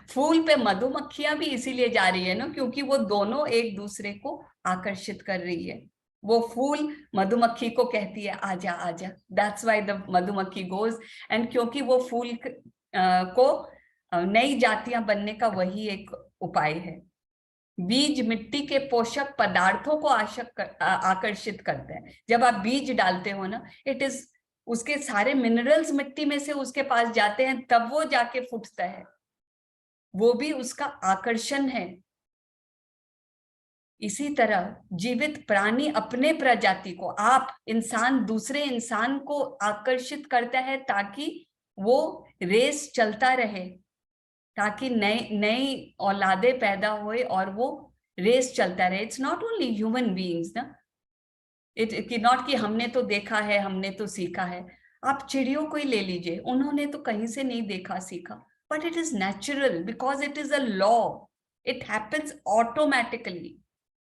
फूल पे मधुमक्खियां भी इसीलिए जा रही है ना, क्योंकि वो दोनों एक दूसरे को आकर्षित कर रही है। वो फूल मधुमक्खी को कहती है आजा आजा, दैट्स व्हाई द मधुमक्खी गोज। एंड क्योंकि वो फूल को नई जातियां बनने का वही एक उपाय है। बीज मिट्टी के पोषक पदार्थों को आकर्षित करते हैं। जब आप बीज डालते हो ना, इट इज उसके सारे मिनरल्स मिट्टी में से उसके पास जाते हैं, तब वो जाके फूटता है। वो भी उसका आकर्षण है। इसी तरह जीवित प्राणी अपने प्रजाति को, आप इंसान दूसरे इंसान को आकर्षित करता है ताकि वो रेस चलता रहे, ताकि नई औलादे पैदा होए और वो रेस चलता रहे। It's not only human beings ना, इट नॉट कि हमने तो देखा है, हमने तो सीखा है। आप चिड़ियों को ही ले लीजिए, उन्होंने तो कहीं से नहीं देखा सीखा, but it is natural because it is a law, it happens automatically.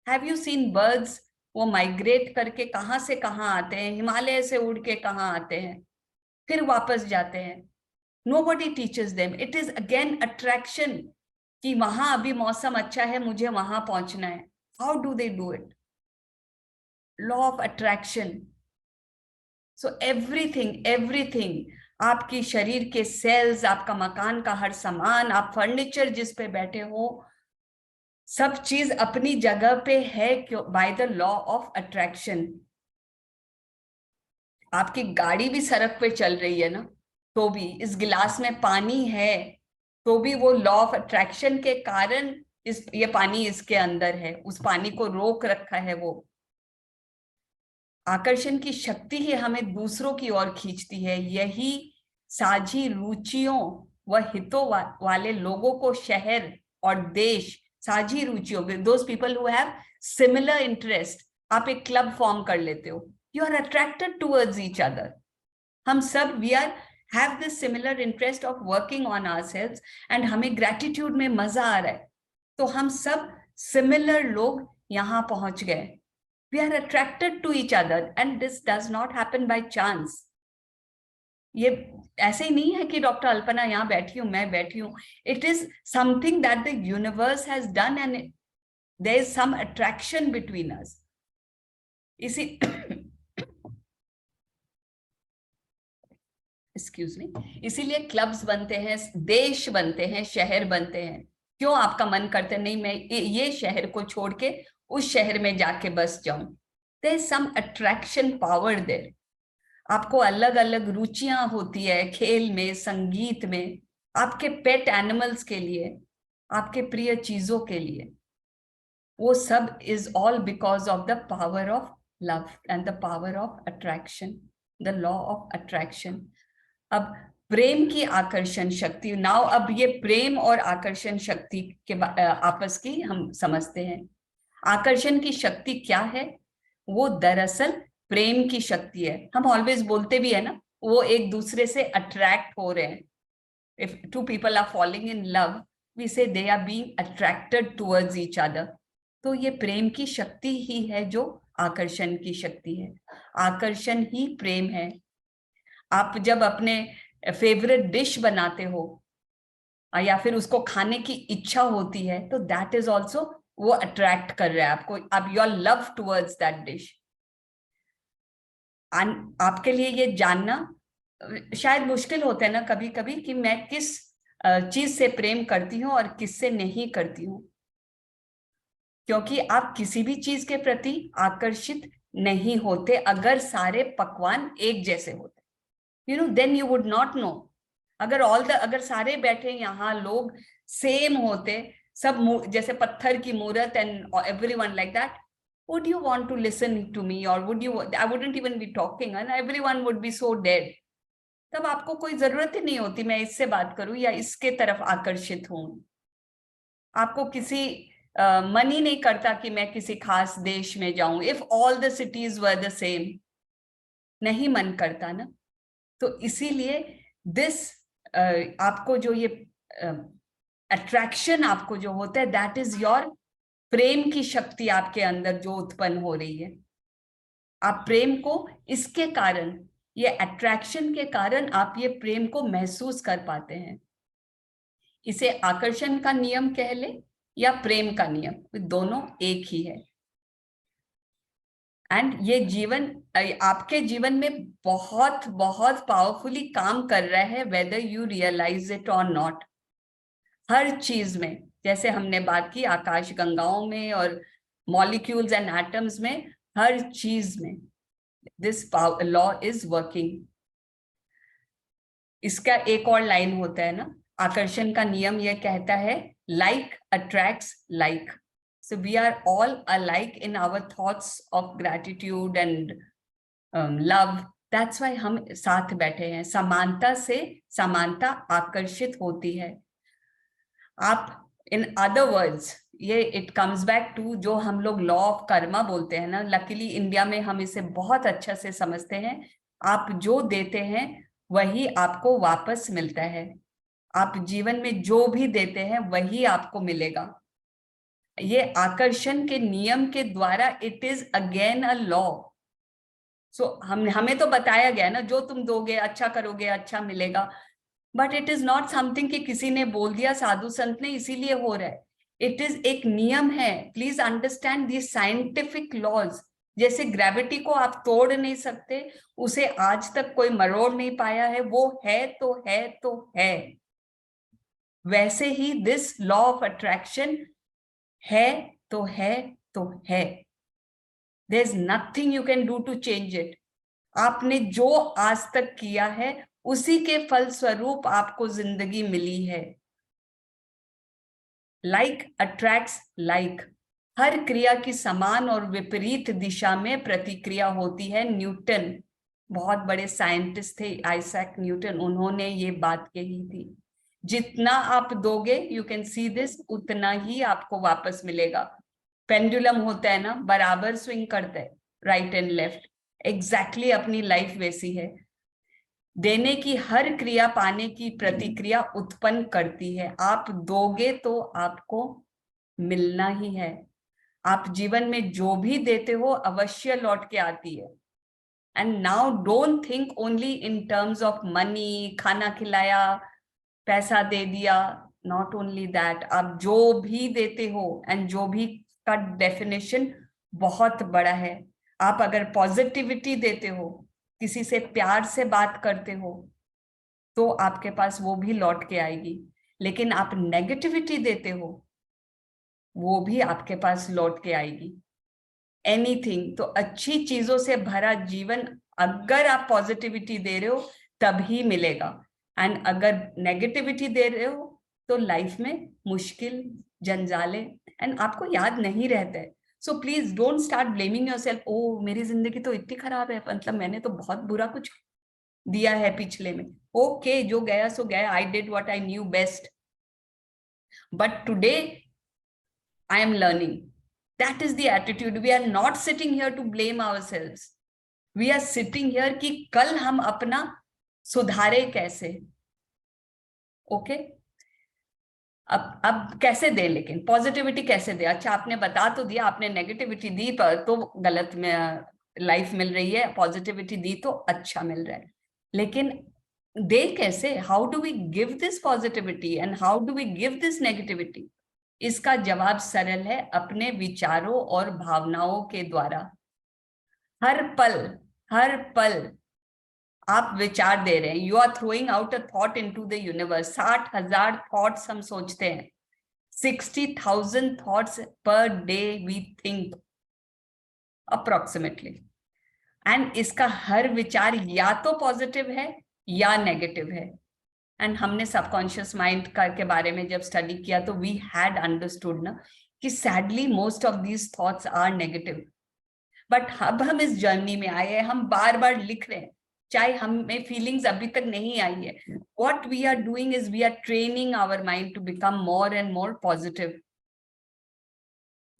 Have you seen birds? वो माइग्रेट करके कहाँ से कहाँ आते हैं, हिमालय से उड़ के कहाँ आते हैं, फिर वापस जाते हैं। Nobody teaches them. It is again attraction कि वहां अभी मौसम अच्छा है, मुझे वहां पहुंचना है। How do they do it? Law of attraction. So everything, आपकी शरीर के सेल्स, आपका मकान का हर सामान, आप फर्नीचर जिस पे बैठे हो, सब चीज अपनी जगह पे है by the law of attraction. आपकी गाड़ी भी सड़क पे चल रही है ना, तो भी इस गिलास में पानी है, तो भी वो लॉ ऑफ अट्रैक्शन के कारण ये पानी इसके अंदर है, उस पानी को रोक रखा है। वो आकर्षण की शक्ति ही हमें दूसरों की ओर खींचती है। यही साझी रुचियों व हितों वाले लोगों को शहर और देश, साझी रुचियों, those people who have similar interest, आप एक क्लब फॉर्म कर लेते हो, you are attracted towards each other. हम सब we are have this similar interest of working on ourselves and हमें gratitude में मजा आ रहा है, तो हम सब similar लोग यहाँ पहुंच गए। We are attracted to each other and this does not happen by chance. ये ऐसे ही नहीं है कि डॉक्टर अल्पना यहाँ बैठी हूँ, मैं बैठी हूँ। It is something that the universe has done and there is some attraction between us. इसीलिए क्लब्स बनते हैं, देश बनते हैं, शहर बनते हैं। क्यों आपका मन करते नहीं मैं ये शहर को छोड़ के उस शहर में जाके बस जाऊं? There is some attraction power there. आपको अलग अलग रुचियां होती है, खेल में, संगीत में, आपके पेट एनिमल्स के लिए, आपके प्रिय चीजों के लिए। वो सब is all because of the power of love and the power of attraction, the law of attraction. अब प्रेम की आकर्षण शक्ति, नाउ अब ये प्रेम और आकर्षण शक्ति के आपस की हम समझते हैं। आकर्षण की शक्ति क्या है? वो दरअसल प्रेम की शक्ति है। हम ऑलवेज बोलते भी है ना, वो एक दूसरे से अट्रैक्ट हो रहे हैं। If two people are falling in love, we say they are being attracted towards each other. तो ये प्रेम की शक्ति ही है जो आकर्षण की शक्ति है। आकर्षण ही प्रेम है। आप जब अपने फेवरेट डिश बनाते हो या फिर उसको खाने की इच्छा होती है, तो दैट इज ऑल्सो, वो अट्रैक्ट कर रहा है आपको, अब you are love towards that dish. आपके लिए ये जानना शायद मुश्किल होता है ना कभी कभी कि मैं किस चीज से प्रेम करती हूँ और किससे नहीं करती हूँ, क्योंकि आप किसी भी चीज के प्रति आकर्षित नहीं होते अगर सारे पकवान एक जैसे होते। You know, then you would not know. अगर सारे बैठे यहाँ लोग सेम होते, सब जैसे पत्थर की मूर्त and everyone like that, would you want to listen to me or would you? I wouldn't even be talking and everyone would be so dead. तब आपको कोई जरूरत ही नहीं होती मैं इससे बात करूं या इसके तरफ आकर्षित हूं। आपको किसी मन ही नहीं करता कि मैं किसी खास देश में जाऊं। If all the cities were the same, नहीं मन करता ना। तो इसीलिए आपको जो ये अट्रैक्शन आपको जो होता है, दैट इज योर प्रेम की शक्ति आपके अंदर जो उत्पन्न हो रही है। आप प्रेम को, इसके कारण, ये अट्रैक्शन के कारण आप ये प्रेम को महसूस कर पाते हैं। इसे आकर्षण का नियम कह ले या प्रेम का नियम, दोनों एक ही है। एंड ये जीवन, आपके जीवन में बहुत बहुत पावरफुली काम कर रहा है, वेदर यू रियलाइज इट और नॉट। हर चीज में, जैसे हमने बात की आकाश गंगाओं में और मॉलिक्यूल्स एंड एटम्स में, हर चीज में दिस लॉ इज वर्किंग। इसका एक और लाइन होता है ना, आकर्षण का नियम यह कहता है, like attracts like. So we are all alike in our thoughts of gratitude and love. That's why हम साथ बैठे हैं। समानता से समानता आकर्षित होती है। आप, in other words, ये it comes back to जो हम लोग लॉ ऑफ कर्मा बोलते हैं ना, लकीली इंडिया में हम इसे बहुत अच्छा से समझते हैं। आप जो देते हैं वही आपको वापस मिलता है। आप जीवन में जो भी देते हैं वही आपको मिलेगा। ये आकर्षण के नियम के द्वारा it is again a law. So हमें तो बताया गया ना, जो तुम दोगे अच्छा करोगे अच्छा मिलेगा, but it is not something कि किसी ने बोल दिया, साधु संत ने, इसीलिए हो रहा है। इट इज एक नियम है। Please understand the scientific laws. जैसे ग्रेविटी को आप तोड़ नहीं सकते, उसे आज तक कोई मरोड़ नहीं पाया है, वो है तो है तो है। वैसे ही दिस लॉ ऑफ अट्रैक्शन है तो है तो है। There is nothing you can do to change it. आपने जो आज तक किया है उसी के फलस्वरूप आपको जिंदगी मिली है। Like attracts like. हर क्रिया की समान और विपरीत दिशा में प्रतिक्रिया होती है। न्यूटन, बहुत बड़े साइंटिस्ट थे, आइजैक न्यूटन, उन्होंने ये बात कही थी। जितना आप दोगे, यू कैन सी दिस, उतना ही आपको वापस मिलेगा। पेंडुलम होता है ना, बराबर स्विंग करता है, राइट एंड लेफ्ट। एग्जैक्टली अपनी लाइफ वैसी है। देने की हर क्रिया पाने की प्रतिक्रिया उत्पन्न करती है। आप दोगे तो आपको मिलना ही है। आप जीवन में जो भी देते हो अवश्य लौट के आती है। And now don't think only in terms of money, खाना खिलाया, पैसा दे दिया, नॉट ओनली दैट। आप जो भी देते हो, एंड जो भी का डेफिनेशन बहुत बड़ा है। आप अगर पॉजिटिविटी देते हो, किसी से प्यार से बात करते हो, तो आपके पास वो भी लौट के आएगी। लेकिन आप नेगेटिविटी देते हो, वो भी आपके पास लौट के आएगी। एनीथिंग, तो अच्छी चीजों से भरा जीवन अगर आप पॉजिटिविटी दे रहे हो तभी मिलेगा। एंड अगर नेगेटिविटी दे रहे हो तो लाइफ में मुश्किल, जंजाले, एंड आपको याद नहीं रहता है। So please don't start blaming yourself. ओ मेरी जिंदगी तो इतनी खराब है, मतलब मैंने तो बहुत बुरा कुछ दिया है पिछले में। ओके, जो गया सो गया, I did what I knew best, but today I am learning. That is the attitude. We are not sitting here to blame ourselves. We are sitting here कि कल हम अपना सुधारे कैसे। ओके, अब कैसे दे, लेकिन पॉजिटिविटी कैसे दे? अच्छा, आपने बता तो दिया, आपने नेगेटिविटी दी तो गलत में लाइफ मिल रही है, पॉजिटिविटी दी तो अच्छा मिल रहा है। लेकिन दे कैसे? How do we give this positivity and how do we give this negativity? इसका जवाब सरल है, अपने विचारों और भावनाओं के द्वारा। हर पल आप विचार दे रहे हैं। You are throwing out a thought into the universe. 60,000 thoughts हम सोचते हैं। 60,000 thoughts per day we think approximately. And इसका हर विचार या तो पॉजिटिव है या नेगेटिव है। एंड हमने सबकॉन्शियस माइंड के बारे में जब स्टडी किया तो वी हैड अंडरस्टूड ना कि sadly most of these thoughts are negative. But अब हम इस जर्नी में आए हैं, हम बार बार लिख रहे हैं, चाहे हमें फीलिंग्स अभी तक नहीं आई है। What we are doing is we are training our mind to become more and more positive.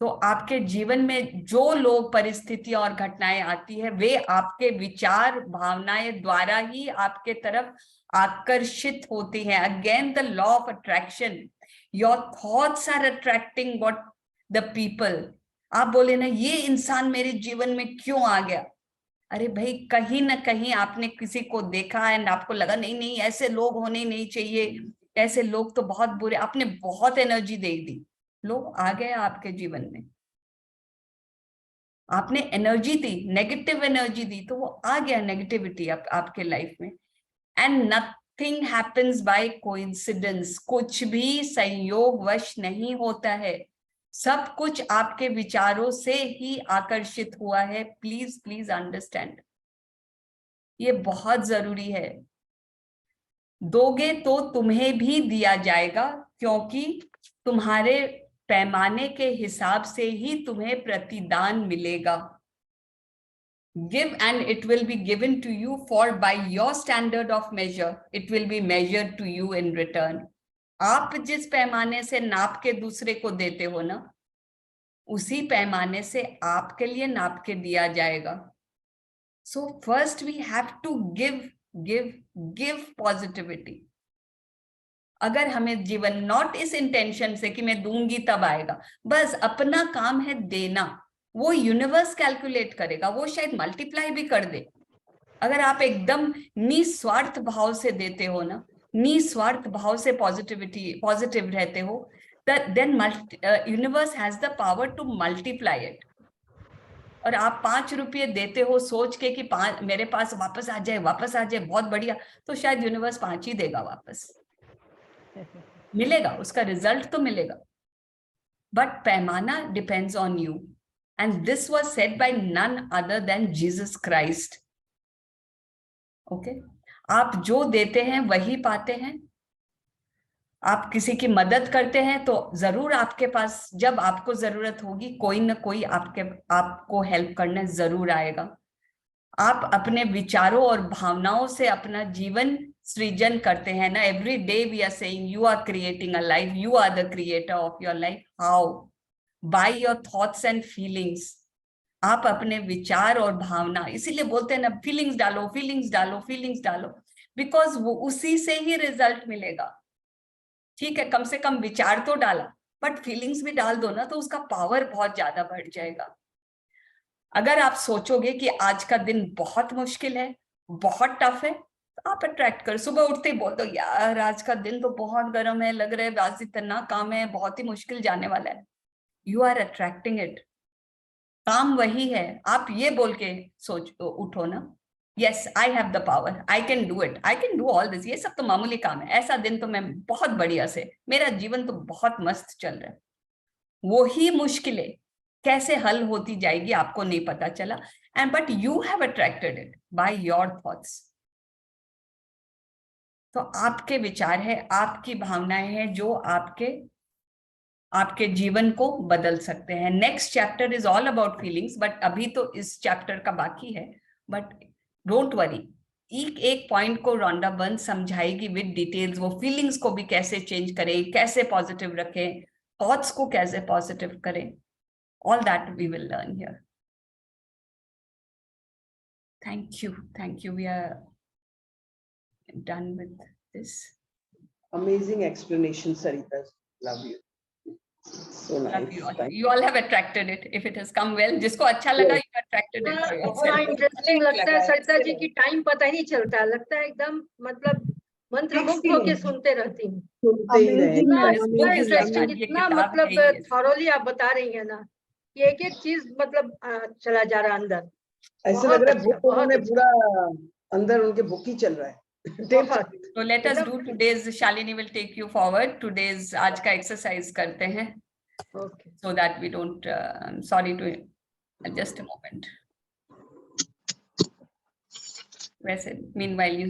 तो आपके जीवन में जो लोग, परिस्थितियां और घटनाएं आती है, वे आपके विचार भावनाएं द्वारा ही आपके तरफ आकर्षित होती हैं. Again the law of attraction, your thoughts are attracting what the people. आप बोले ना ये इंसान मेरे जीवन में क्यों आ गया, अरे भाई कहीं ना कहीं आपने किसी को देखा एंड आपको लगा नहीं नहीं ऐसे लोग होने नहीं चाहिए, ऐसे लोग तो बहुत बुरे, आपने बहुत एनर्जी दे दी, लोग आ गए आपके जीवन में. आपने एनर्जी दी, नेगेटिव एनर्जी दी, तो वो आ गया नेगेटिविटी आपके लाइफ में. And nothing happens by coincidence, कुछ भी संयोगवश नहीं होता है, सब कुछ आपके विचारों से ही आकर्षित हुआ है. प्लीज प्लीज अंडरस्टैंड, ये बहुत जरूरी है. दोगे तो तुम्हें भी दिया जाएगा, क्योंकि तुम्हारे पैमाने के हिसाब से ही तुम्हें प्रतिदान मिलेगा. Give and it will be given to you, for by your standard of measure it will be measured to you in return. आप जिस पैमाने से नाप के दूसरे को देते हो ना, उसी पैमाने से आपके लिए नाप के दिया जाएगा. So first we have to give positivity. अगर हमें जीवन नॉट इस इंटेंशन से कि मैं दूंगी तब आएगा, बस अपना काम है देना, वो यूनिवर्स कैलकुलेट करेगा, वो शायद मल्टीप्लाई भी कर दे. अगर आप एकदम निस्वार्थ भाव से देते हो ना, निस्वार्थ भाव से पॉजिटिव रहते हो, then universe has the power to multiply it. और आप 5 रुपये देते हो सोच के कि मेरे पास वापस आ जाए बहुत बढ़िया, तो शायद यूनिवर्स 5 ही देगा वापस. मिलेगा, उसका रिजल्ट तो मिलेगा, बट पैमाना depends on you. And this was said by none other than Jesus Christ. Okay, आप जो देते हैं वही पाते हैं. आप किसी की मदद करते हैं तो जरूर आपके पास जब आपको जरूरत होगी कोई ना कोई आपको हेल्प करने जरूर आएगा. आप अपने विचारों और भावनाओं से अपना जीवन सृजन करते हैं ना. Every day we are saying you are creating a life, you are the creator of your life. How? By your thoughts and feelings. आप अपने विचार और भावना, इसीलिए बोलते हैं ना फीलिंग्स डालो, फीलिंग्स डालो, फीलिंग्स डालो, बिकॉज वो उसी से ही रिजल्ट मिलेगा. ठीक है, कम से कम विचार तो डाला, बट फीलिंग्स भी डाल दो ना, तो उसका पावर बहुत ज्यादा बढ़ जाएगा. अगर आप सोचोगे कि आज का दिन बहुत मुश्किल है, बहुत टफ है, तो आप अट्रैक्ट कर, सुबह उठते ही बोल दो यार आज का दिन तो बहुत गर्म है, लग रहा है आज इतना काम है, बहुत ही मुश्किल जाने वाला है. You are attracting it. काम वही है. आप ये बोल के उठो ना, yes I have the power, I can do it, I can do all this. ये सब तो मामूली काम है, ऐसा दिन तो मैं बहुत बढ़िया से, मेरा जीवन तो बहुत मस्त चल रहा है. वो ही मुश्किलें कैसे हल होती जाएगी आपको नहीं पता चला. And but you have attracted it by your thoughts. तो आपके विचार है, आपकी भावनाएं हैं जो आपके जीवन को बदल सकते हैं. Next chapter is all about feelings, but अभी तो इस चैप्टर का बाकी है. बट डोंट वरी, एक पॉइंट को रोंडा बर्न्स समझाएगी विद डिटेल्स. वो फीलिंग्स को भी कैसे चेंज करें, कैसे पॉजिटिव रखें, थॉट्स को कैसे पॉजिटिव करें, all that we will learn here. Thank you. We are done with this. Amazing explanation, Sarita. Love you. So nice. Love you all. You all have attracted it. If it has come well, जिसको अच्छा लगा, you attracted it for yourself. बड़ा interesting लगता है सरिता जी की, time पता ही नहीं चलता, लगता है एकदम मतलब मंत्रमुग्ध होके सुनते रहती हूँ. इतना इंटरेस्टिंग, इतना मतलब थॉरोली आप बता रही है ना, कि एक चीज मतलब चला जा रहा है अंदर. ऐसे लग रहा है बुक में पूरा अंदर उनके बुक ही चल रहा है. So let us do today's. Shalini will take you forward. Today's आज का exercise करते हैं. Okay. So that we don't. I'm sorry to. Just a moment. वैसे meanwhile you.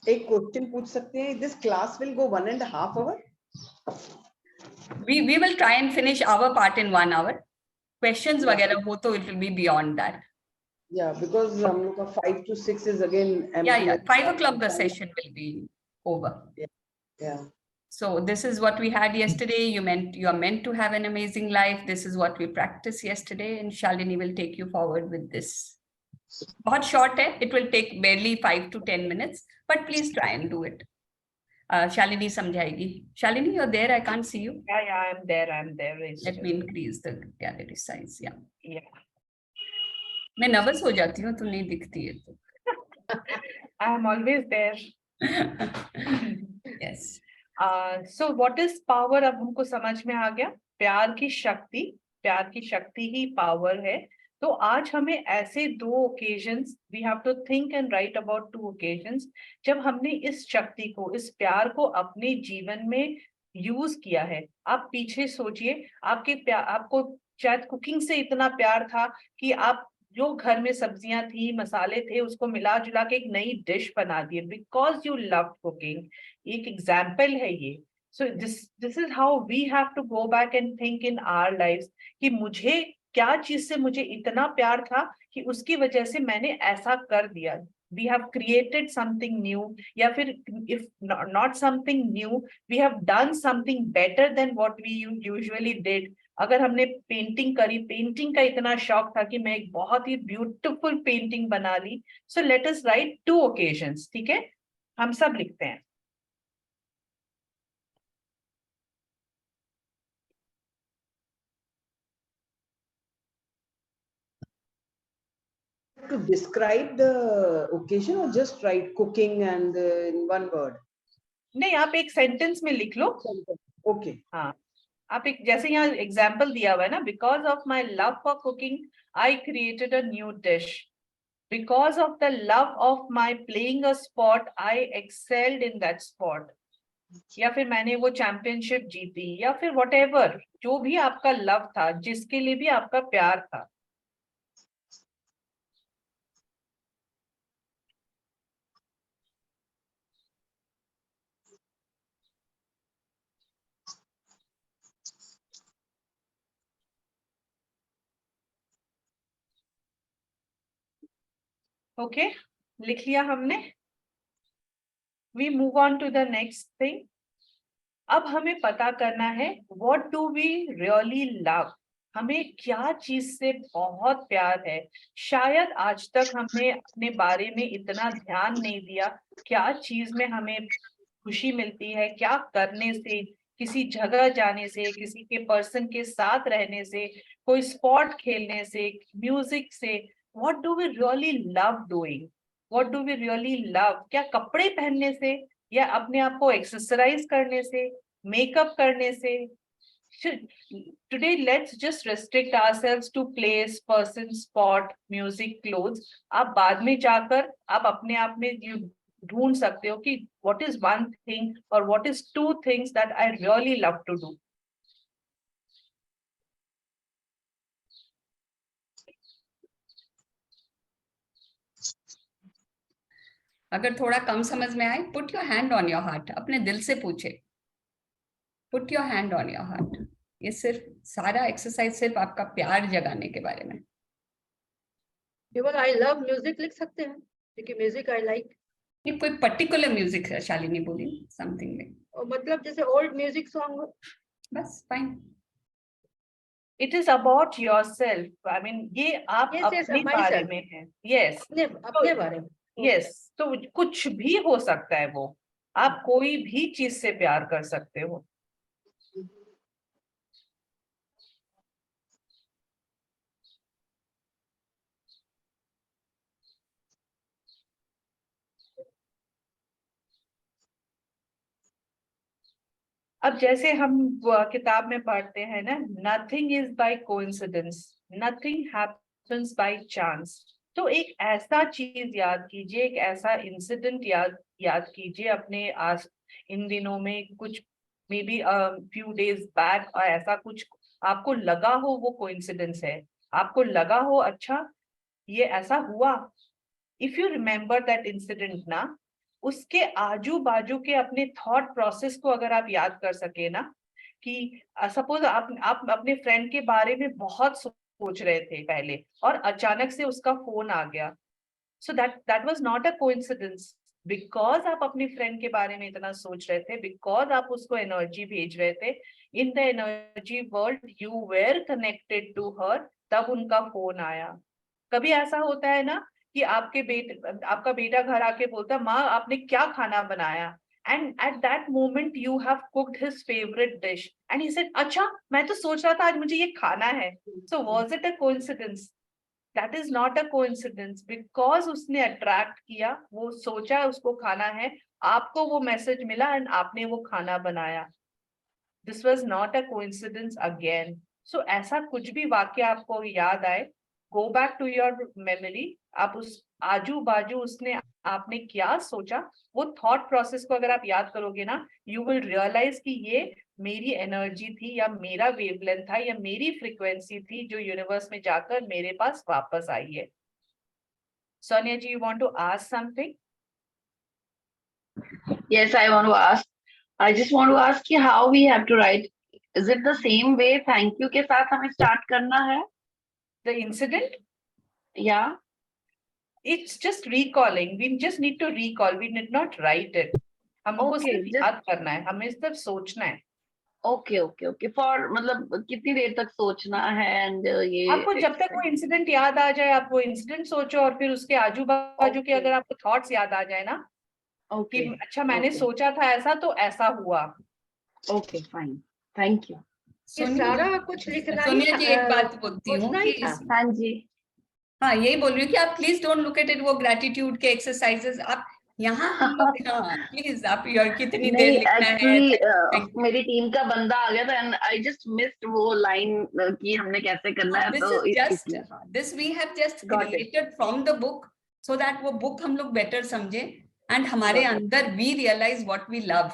एक क्वेश्चन पूछ सकते हैं. This class will go 1.5 hours. We will try and finish our part in 1 hour. Questions वगैरह हो तो it will be beyond that. Yeah, because हम लोग का 5 to 6 is again. Yeah. 5 o'clock the session will be over. Yeah. So this is what we had yesterday. You are meant to have an amazing life. This is what we practiced yesterday, and Shalini will take you forward with this. बहुत short है. It will take barely 5 to 10 minutes, but please try and do it. Shalini समझाएगी. Shalini, you're there. I can't see you. Yeah, I'm there. Let me increase the gallery size. Yeah. मैं nervous हो जाती हूँ, तू नहीं दिखती है तो. I'm always there. Yes. So what is power? अब हमको समझ में आ गया. प्यार की शक्ति ही पावर है. तो आज हमें ऐसे 2 occasions, we have to think and write about 2 occasions जब हमने इस शक्ति को, इस प्यार को अपने जीवन में यूज किया है. आप पीछे सोचिए, आपको शायद कुकिंग से इतना प्यार था कि आप जो घर में सब्जियां थी, मसाले थे, उसको मिला जुला के एक नई डिश बना दिए, बिकॉज यू लव कुकिंग. एक एग्जाम्पल है ये. So this is how we have to go back and think in our lives कि मुझे क्या चीज से मुझे इतना प्यार था कि उसकी वजह से मैंने ऐसा कर दिया. We have created something new, या फिर if not something new, we have done something better than what we usually did. अगर हमने पेंटिंग करी, पेंटिंग का इतना शौक था कि मैं एक बहुत ही ब्यूटीफुल पेंटिंग बना ली. So let us write 2 occasions. ठीक है, हम सब लिखते हैं. To describe the occasion or just write cooking and in one word? नहीं, आप एक सेंटेंस में लिख लो. Okay. हाँ, आप एक, जैसे यहाँ एग्जाम्पल दिया हुआ है ना, because of my love for cooking I created a new dish. Because of the love of my playing a sport I excelled in that sport. या फिर मैंने वो चैंपियनशिप जीती, या फिर व्हाटएवर, जो भी आपका लव था, जिसके लिए भी आपका प्यार था. ओके, लिख लिया हमने. We move on to the next thing. अब हमें पता करना है what do we really love. हमें क्या चीज से बहुत प्यार है. शायद आज तक हमने अपने बारे में इतना ध्यान नहीं दिया. क्या चीज में हमें खुशी मिलती है, क्या करने से, किसी जगह जाने से, किसी के पर्सन के साथ रहने से, कोई स्पोर्ट खेलने से, म्यूजिक से. What do we really love doing? What do we really love? क्या कपड़े पहनने से, या अपने आप को एक्सरसाइज करने से, मेकअप करने से. Today let's just restrict ourselves to place, person, spot, music, clothes. आप बाद में जाकर आप अपने आप में ढूंढ सकते हो कि what is one thing or what is 2 things that I really love to do. अगर थोड़ा कम समझ में आए, put your hand on your heart. अपने दिल से पूछे, put your hand on your heart. ये सिर्फ सारा एक्सरसाइज सिर्फ आपका प्यार जगाने के बारे में. केवल आई लव म्यूजिक लिख सकते हैं, क्योंकि म्यूजिक आई लाइक. ये कोई पर्टिकुलर म्यूजिक है, शालिनी बोली समथिंग में, मतलब जैसे ओल्ड म्यूजिक सॉन्ग, बस fine. It is about yourself. I mean, ये आप अपने बारे में है. Yes. अपने बारे में. Yes. तो कुछ भी हो सकता है वो. आप कोई भी चीज से प्यार कर सकते हो. अब जैसे हम किताब में पढ़ते हैं ना, nothing is by coincidence, nothing happens by chance. तो एक ऐसा चीज याद कीजिए, एक ऐसा इंसिडेंट याद कीजिए अपने आस इन दिनों में, कुछ may be few days back, और ऐसा कुछ आपको लगा हो वो कोइंसिडेंस है, आपको लगा हो अच्छा ये ऐसा हुआ. If you remember that incident ना, उसके आजू बाजू के अपने थॉट प्रोसेस को अगर आप याद कर सके ना, कि सपोज आप अपने फ्रेंड के बारे में बहुत सोच रहे थे पहले, और अचानक से उसका फोन आ गया. So that was not a coincidence, because आप अपनी फ्रेंड के बारे में इतना सोच रहे थे, बिकॉज आप उसको एनर्जी भेज रहे थे in the energy world, you were connected to her, तब उनका फोन आया। कभी ऐसा होता है ना कि आपका बेटा घर आके बोलता, माँ आपने क्या खाना बनाया, and at that moment you have cooked his favorite dish and he said, अच्छा मैं तो सोच रहा था आज मुझे ये खाना है। So was it a coincidence? That is not a coincidence, because उसने अट्रैक्ट किया, वो सोचा उसको खाना है, आपको वो मैसेज मिला एंड आपने वो खाना बनाया। This was not a coincidence again. So ऐसा कुछ भी वाक्य आपको याद आए, go back to your memory, आप उस आजू बाजू उसने आपने क्या सोचा, वो थॉट प्रोसेस को अगर आप याद करोगे ना, यू विल रियलाइज कि ये मेरी एनर्जी थी या मेरा वेवलेंथ था या मेरी फ्रीक्वेंसी थी जो यूनिवर्स में जाकर मेरे पास वापस आई है। Sonia ji, you want to ask something? Yes, I want to ask. I just want to ask कि how we have to write. Is it the same way thank you के साथ हमें start करना है? The incident? Yeah. It's just recalling. We just need to recall. We need not write it. हमको सिर्फ याद करना है, हमें सिर्फ सोचना है। Okay, okay, okay. For मतलब कितनी देर तक सोचना है and ये आपको जब तक वो इंसिडेंट याद आ जाए, आप वो इंसिडेंट सोचो और फिर उसके आजू बाजू के अगर आपको थॉट्स याद आ जाए ना, कि अच्छा मैंने सोचा था ऐसा तो ऐसा हुआ। Okay, fine. Thank you. ये सारा कुछ लिखना ही सोनिया जी, एक बात बोलती हूँ सोचना कि ही था। हाँ जी। हाँ, यही बोल रही हूँ कि आप please don't look at it वो ग्रेटिट्यूड के एक्सरसाइजेस, आप यहाँ हम लोग, हाँ प्लीज आप कितनी देर नहीं, लिखना है। एक्चुअली मेरी टीम का बंदा आ गया था एंड आई जस्ट मिस्ड वो लाइन कि हमने कैसे करना है, तो this we have just created from the book so that वो बुक हम लोग बेटर समझे एंड हमारे अंदर we realise what we love.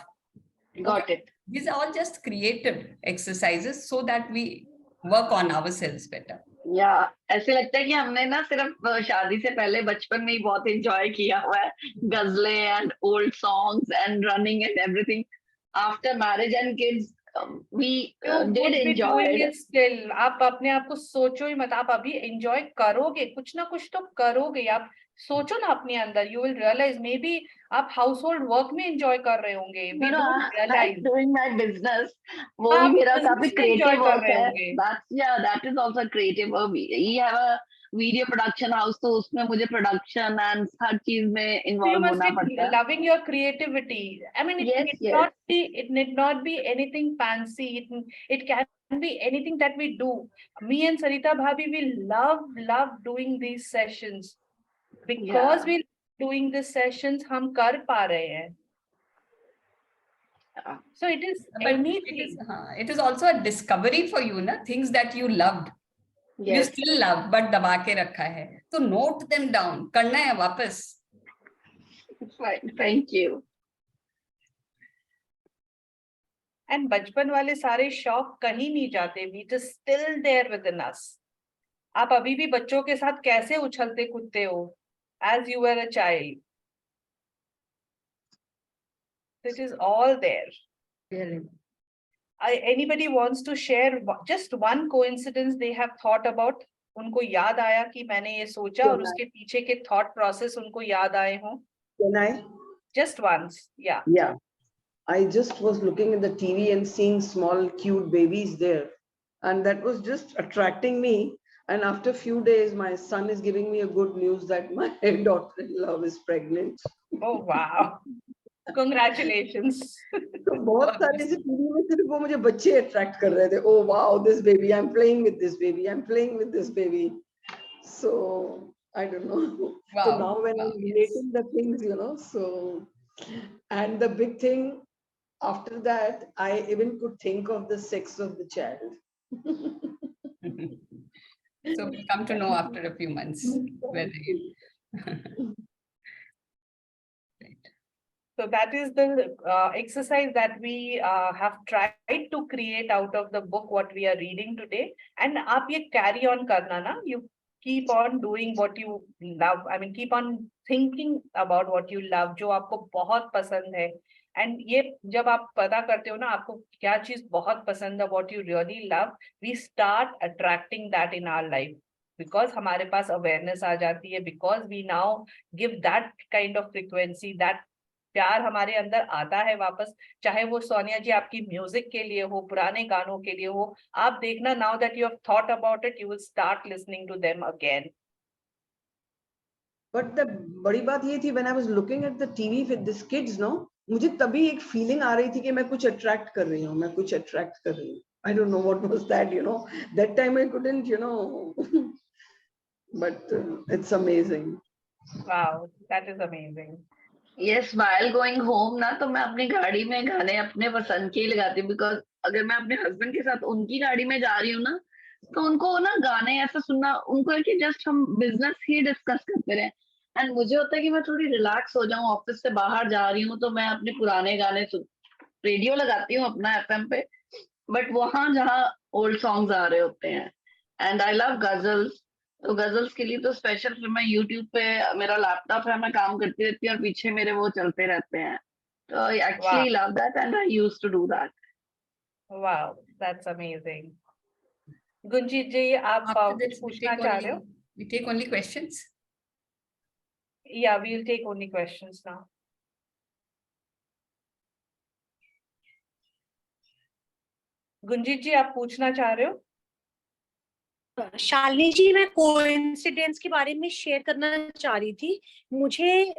Got it. These are all just creative exercises so that we work on ourselves better. या ऐसे लगता है कि हमने ना सिर्फ शादी से पहले बचपन में ही बहुत एंजॉय किया हुआ है, गजलें and old songs and running and everything. After marriage and kids we did enjoy still. आप अपने आप को सोचो ही मत, आप अभी एंजॉय करोगे, कुछ ना कुछ तो करोगे। आप सोचो ना अपने अंदर, you will realise maybe आप हाउस होल्ड वर्क में एंजॉय कर रहे होंगे, we don't realise. Doing my business, वो भी मेरा काफी क्रिएटिव वर्क है। That is also creative work. We have a video production house, तो उसमें मुझे प्रोडक्शन एंड हर चीज में इन्वॉल्व होना पड़ता है। Loving your creativity. I mean, it need not be anything fancy. It can be anything that we do. Me and Sarita Bhabhi, we love doing these sessions because we doing these sessions, हम कर पा रहे हैं। So it is anything. It is also a discovery for you, na? Things that you loved. Yes. You still love, but दबा के रखा है, तो note them down, करना है वापस। Thank you. And बचपन वाले सारे शौक कहीं नहीं जाते, it is still there within us. आप अभी भी बच्चों के साथ कैसे उछलते कूदते हो, as you were a child. It is all there. Really. Anybody wants to share just one coincidence they have thought about? उनको याद आया कि मैंने ये सोचा और उसके पीछे के thought process उनको याद आए हों? Can I? Just once, yeah. Yeah. I just was looking at the TV and seeing small cute babies there, and that was just attracting me. And after a few days, my son is giving me a good news that my daughter-in-law is pregnant. Oh wow! Congratulations. तो बहुत सारे से TV में सिर्फ वो मुझे बच्चे attract कर रहे थे। Oh wow, this baby! I'm playing with this baby. I'm playing with this baby. So I don't know. Wow. So now when I'm relating the things, you know, so and the big thing after that, I even could think of the sex of the child. So we'll come to know after a few months. So that is the exercise that we have tried to create out of the book what we are reading today. And आप ये carry on करना ना, you keep on doing what you love. I mean, keep on thinking about what you love, जो आपको बहुत पसंद है. And ये जब आप पता करते हो ना आपको क्या चीज बहुत पसंद है, what you really love, we start attracting that in our life. Because हमारे पास अवेयरनेस आ जाती है, because we now give that kind of frequency, that प्यार हमारे अंदर आता है वापस, चाहे वो सोनिया जी आपकी म्यूजिक के लिए हो, पुराने गानों के लिए हो। आप देखना, now that you have thought about it, you will start listening to them again. But the बड़ी बात ये थी, when I was looking at the TV with this kids no, मुझे तभी एक फीलिंग आ रही थी कि मैं कुछ अट्रैक्ट कर रही हूँ, मैं कुछ अट्रैक्ट कर रही हूँ। I don't know what was that, you know. That time I couldn't, you know. But it's amazing. Wow, that is amazing. Yes, while going home ना, तो मैं अपनी गाड़ी में गाने अपने पसंद के ही लगाती हूँ, बिकॉज अगर मैं अपने हस्बैंड के साथ उनकी गाड़ी में जा रही हूँ ना, तो उनको ना गाने ऐसा सुनना, उनको है कि जस्ट हम बिजनेस ही डिस्कस करते रहे। एंड मुझे होता है कि मैं थोड़ी रिलैक्स हो जाऊं, ऑफिस से बाहर जा रही हूँ तो मैं अपने पुराने गाने सुन, रेडियो लगाती हूँ अपना FM पे, बट वहां जहाँ ओल्ड सॉन्ग्स आ रहे होते हैं। एंड आई लव गजल्स, तो गजल्स के लिए तो स्पेशल फिर मैं यूट्यूब पे, मेरा लैपटॉप है, मैं काम करती रहती हूँ और पीछे मेरे वो चलते रहते हैं। तो I actually love that and I used to do that. Wow, that's amazing. Gunjeet ji, आप कुछ पूछना चाह रहे हो? We take only questions. Yeah, we'll take only questions now. गुंजीत ji, आप पूछना चाह रहे हो? शालिनी जी, मैं कोइंसिडेंस के बारे में शेयर करना चाह रही थी। मुझे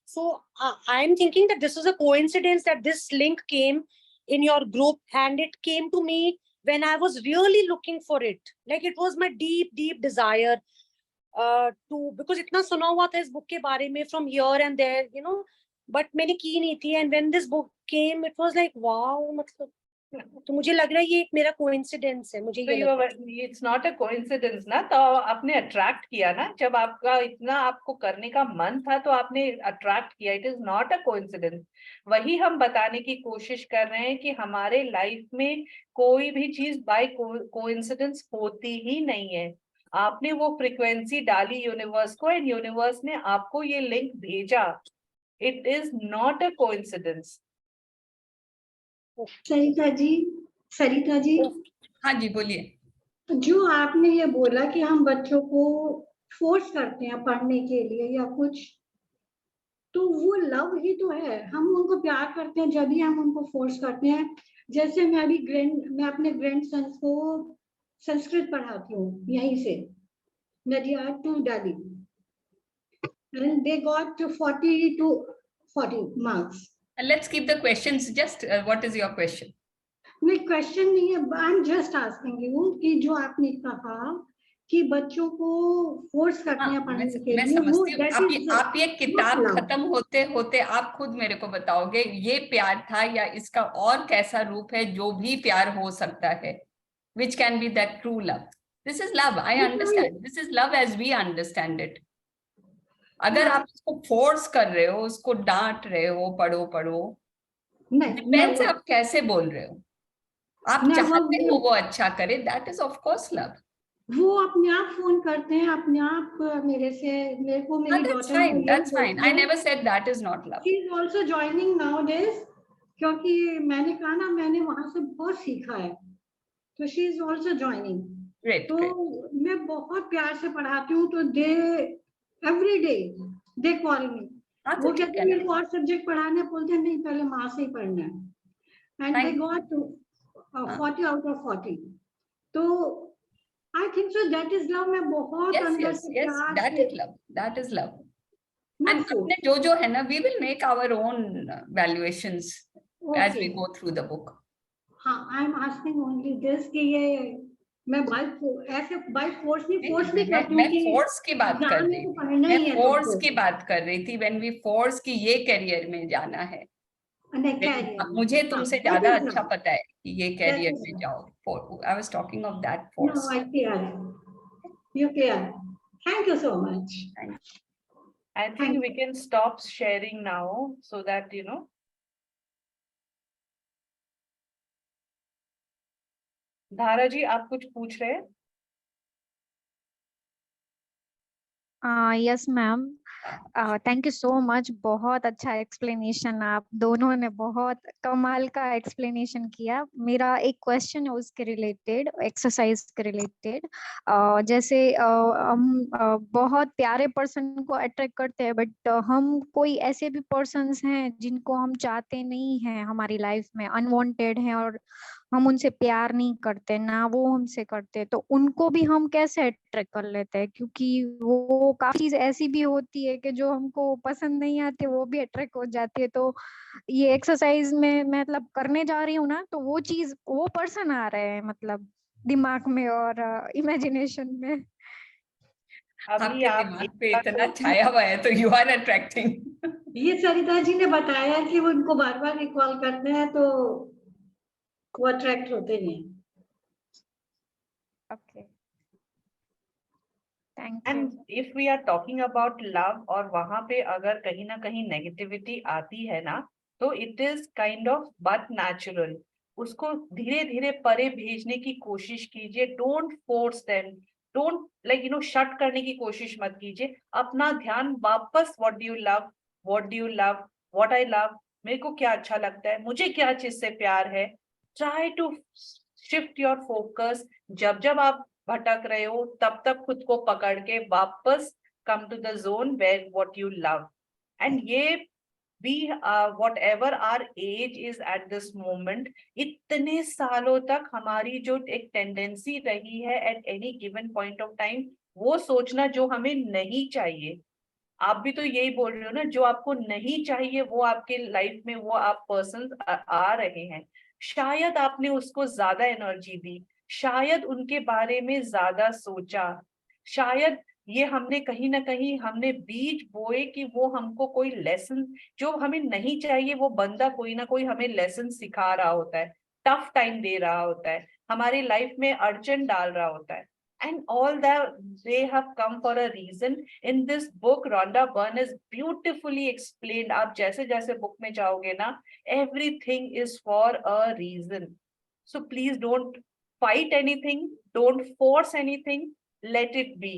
so I am thinking that this is a coincidence that this link came in your group, and it came to me when I was really looking for it. Like it was my deep desire to, because इतना सुना हुआ था इस book के बारे में from here and there, you know, but मैंने की नहीं थी, and when this book came, it was like wow, मतलब तो मुझे लग रहा है ये एक मेरा कोइंसिडेंस है, मुझे ये लग रहा है। इट्स नॉट अ कोइंसिडेंस ना, तो आपने अट्रैक्ट किया ना, जब आपका इतना आपको करने का मन था तो आपने अट्रैक्ट किया। It is not a coincidence. वही हम बताने की कोशिश कर रहे हैं कि हमारे लाइफ में कोई भी चीज बाय कोइंसिडेंस होती ही नहीं है। आपने वो फ्रीक्वेंसी डाली यूनिवर्स को, एंड यूनिवर्स ने आपको ये लिंक भेजा। It is not a coincidence. Sarita ji, हाँ जी, बोलिए। जो आपने ये बोला कि हम बच्चों को फोर्स करते हैं पढ़ने के लिए या कुछ, तो वो लव ही तो है। हम उनको प्यार करते हैं जब भी हम उनको फोर्स करते हैं। जैसे मैं अपने ग्रैंडसन को संस्कृत पढ़ाती हूँ यहीं से, Nadia to Delhi, and they got 40 to 40 marks. And let's keep the questions. Just what is your question? नहीं, क्वेश्चन नहीं है, I am just asking you कि जो आपने कहा कि बच्चों को फोर्स करते हैं पढ़ने के लिए, वो आप ये किताब खत्म होते होते आप खुद मेरे को बताओगे ये प्यार था या इसका और कैसा रूप है, जो भी प्यार हो सकता है, which can be that true love. This is love. I understand. This is love as we understand it. अगर आप उसको फोर्स कर रहे हो, उसको डांट रहे हो, पढ़ो, डिपेंड्स आप कैसे बोल रहे हो। आप चाहते हो वो अच्छा करे, that is of course love. वो अपने आप फोन करते हैं, अपने आप मेरे को मेरी daughter that's fine. I never said that is not love. She is also joining nowadays, क्योंकि मैंने कहा ना, मैंने वहां से बहुत सीखा है, तो she is also joining. तो मैं बहुत प्यार से पढ़ाती हूँ, तो they every day they call me. वो कहते हैं मेरे को और सब्जेक्ट पढ़ाने, बोलते हैं नहीं पहले माँ से ही पढ़ना है, and they got 40 out of 40. तो I think so that is love. मैं बहुत अंदर से प्यार that is love. That is love. And अपने जो है ना, we will make our own valuations as we go through the book. हाँ, I am asking only this कि ये मैं ऐसे बाय फोर्स नहीं, फोर्स नहीं करती हूँ। मैं फोर्स की बात कर रही थी, मैं फोर्स की बात कर रही थी, when we force कि ये करियर में जाना है। मुझे तुमसे ज्यादा अच्छा पता है कि ये करियर में जाओ। I was talking of that force. No, I clear. You clear. Thank you so much. I think we can stop sharing now so that you know. धारा जी, आप कुछ पूछ रहे हैं? Yes, ma'am. Thank you so much, बहुत अच्छा explanation, आप दोनों ने बहुत कमाल का एक्सप्लेनेशन किया। मेरा एक क्वेश्चन है उसके रिलेटेड, एक्सरसाइज के रिलेटेड। जैसे हम बहुत प्यारे पर्सन को अट्रैक्ट करते हैं, बट हम कोई ऐसे भी पर्सन्स हैं जिनको हम चाहते नहीं हैं हमारी लाइफ में, अनवांटेड हैं, और हम उनसे प्यार नहीं करते, ना वो हमसे करते, तो उनको भी हम कैसे अट्रैक्ट कर लेते हैं? क्योंकि वो काफी चीज ऐसी भी होती है कि जो हमको पसंद नहीं आती, वो भी अट्रैक्ट हो जाती है। तो ये एक्सरसाइज में मैं मतलब करने जा रही हूँ ना, तो वो चीज, वो पर्सन आ रहे हैं मतलब दिमाग में और इमेजिनेशन में। अभी आपके आप दिमाग पे इतना छाया हुआ है तो यू आर अट्रैक्टिंग। ये सरिता जी ने बताया कि वो उनको बार बार रिकॉल करते हैं तो वो अट्रैक्ट होते हैं। Okay, thank you. And if we are talking about love, और वहां पे अगर कहीं ना कहीं नेगेटिविटी आती है ना, तो it is kind of but natural. उसको धीरे धीरे परे भेजने की कोशिश कीजिए। Don't force them, don't like shut करने की कोशिश मत कीजिए। अपना ध्यान वापस what do you love, what do you love, what I love, मेरे को क्या अच्छा लगता है, मुझे क्या चीज से प्यार है। Try to shift your focus. जब जब आप भटक रहे हो, तब तक खुद को पकड़ के वापस come to the zone where what you love. And ये भी whatever are as is at this moment, इतने सालों तक हमारी जो एक टेंडेंसी रही है at any given point of time, वो सोचना जो हमें नहीं चाहिए। आप भी तो यही बोल रहे हो ना, जो आपको नहीं चाहिए वो आपके लाइफ में, वो आप पर्सन आ रहे हैं। शायद आपने उसको ज्यादा एनर्जी दी, शायद उनके बारे में ज्यादा सोचा, शायद ये हमने कहीं ना कहीं हमने बीज बोए कि वो हमको कोई लेसन जो हमें नहीं चाहिए, वो बंदा कोई ना कोई हमें लेसन सिखा रहा होता है, टफ टाइम दे रहा होता है, हमारी लाइफ में अड़चन डाल रहा होता है। And all that they have come for a reason. In this book, Rhonda Byrne is beautifully explained. आप जैसे जैसे book में जाओगे ना, everything is for a reason. So please don't fight anything, don't force anything, let it be.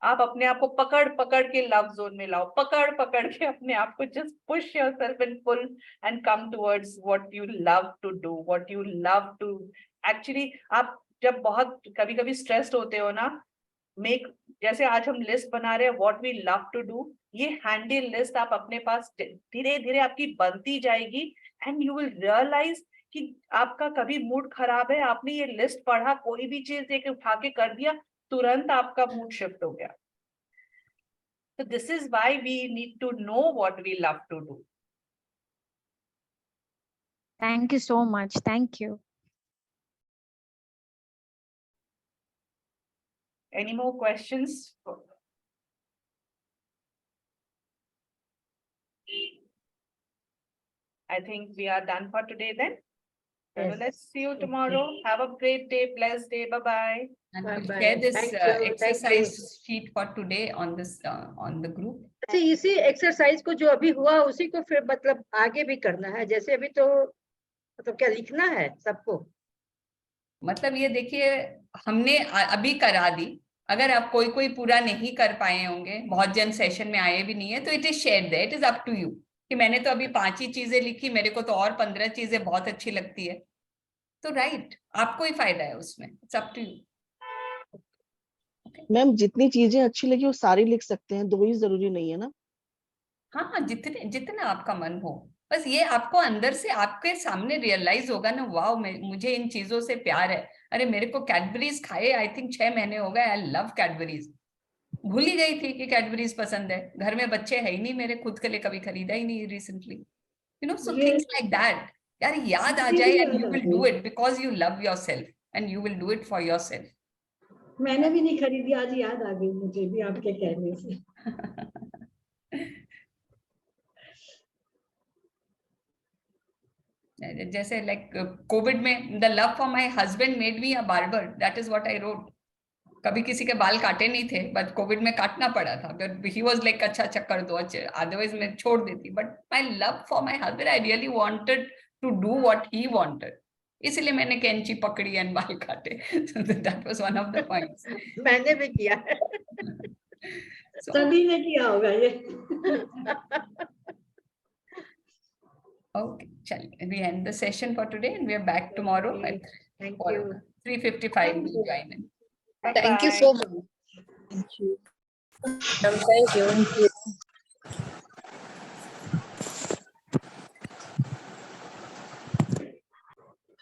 आप अपने आप को पकड़ पकड़ के लव जोन में लाओ, पकड़ पकड़ के अपने आप को just push yourself and pull and come towards what you love to do, what you love to actually. आप जब बहुत कभी कभी स्ट्रेस्ड होते हो ना, मेक, जैसे आज हम लिस्ट बना रहे हैं what we love to do, ये हैंडी लिस्ट आप अपने पास धीरे धीरे आपकी बनती जाएगी। एंड यू विल रियलाइज कि आपका कभी मूड खराब है, आपने ये लिस्ट पढ़ा, कोई भी चीज एक उठा के कर दिया, तुरंत आपका मूड शिफ्ट हो गया। तो this is why we need to know what we love to do. Thank you so much, thank you. Any more questions? I think we are done for today then. So Yes. let's see you tomorrow. Have a great day, blessed day. Bye-bye. And Bye we'll bye. share this Thank you. Thank exercise you. sheet for today on this on the group. अच्छा, इसी exercise को जो अभी हुआ उसी को फिर मतलब आगे भी करना है, जैसे अभी तो मतलब क्या लिखना है सबको? मतलब ये देखिए, हमने अभी करा दी, अगर आप कोई पूरा नहीं कर पाए होंगे, बहुत जन सेशन में आए भी नहीं है, तो it is share there, it is up to you कि मैंने तो अभी 5 ही चीजें लिखी, मेरे को तो और 15 चीजें बहुत अच्छी लगती है, तो राइट, आपको ही फायदा है उसमें, it's up to you. Ma'am जितनी चीजें अच्छी लगी वो सारी लिख सकते हैं, 2 ही जरूरी नहीं है ना? हाँ, जितना आपका मन हो, बस ये आपको अंदर से आपके सामने रियलाइज होगा ना, वाओ मुझे इन चीजों से प्यार है। अरे मेरे को कैडबरीज खाए आई थिंक 6 महीने हो गए, आई लव कैडबरीज, भूल ही गई थी कि कैडबरीज पसंद है, घर में बच्चे है ही नहीं मेरे, खुद के लिए कभी खरीदा ही नहीं recently, you know, so things like that, यार याद आ जाए, and you will do it because you love yourself and you will do it for yourself. मैंने भी नहीं खरीदी, आज याद आ गई मुझे भी आपके कहने से। जैसे लाइक कोविड में, the love for my husband made me a barber, that is what I wrote. कभी किसी के बाल काटे नहीं थे, बट कोविड में काटना पड़ा था, बट ही वाज लाइक अच्छा कर दो, अदरवाइज मैं छोड़ देती, but my love for my husband, I really wanted to do what he wanted, इसलिए मैंने कैंची पकड़ी एंड बाल काटे। That was one of the points. मैंने भी किया है। सभी ने किया होगा ये. Okay, chaliye. We end the session for today, and we are back tomorrow at Thank you. 3:55. We'll join in. Bye Thank you bye. so much. Thank you.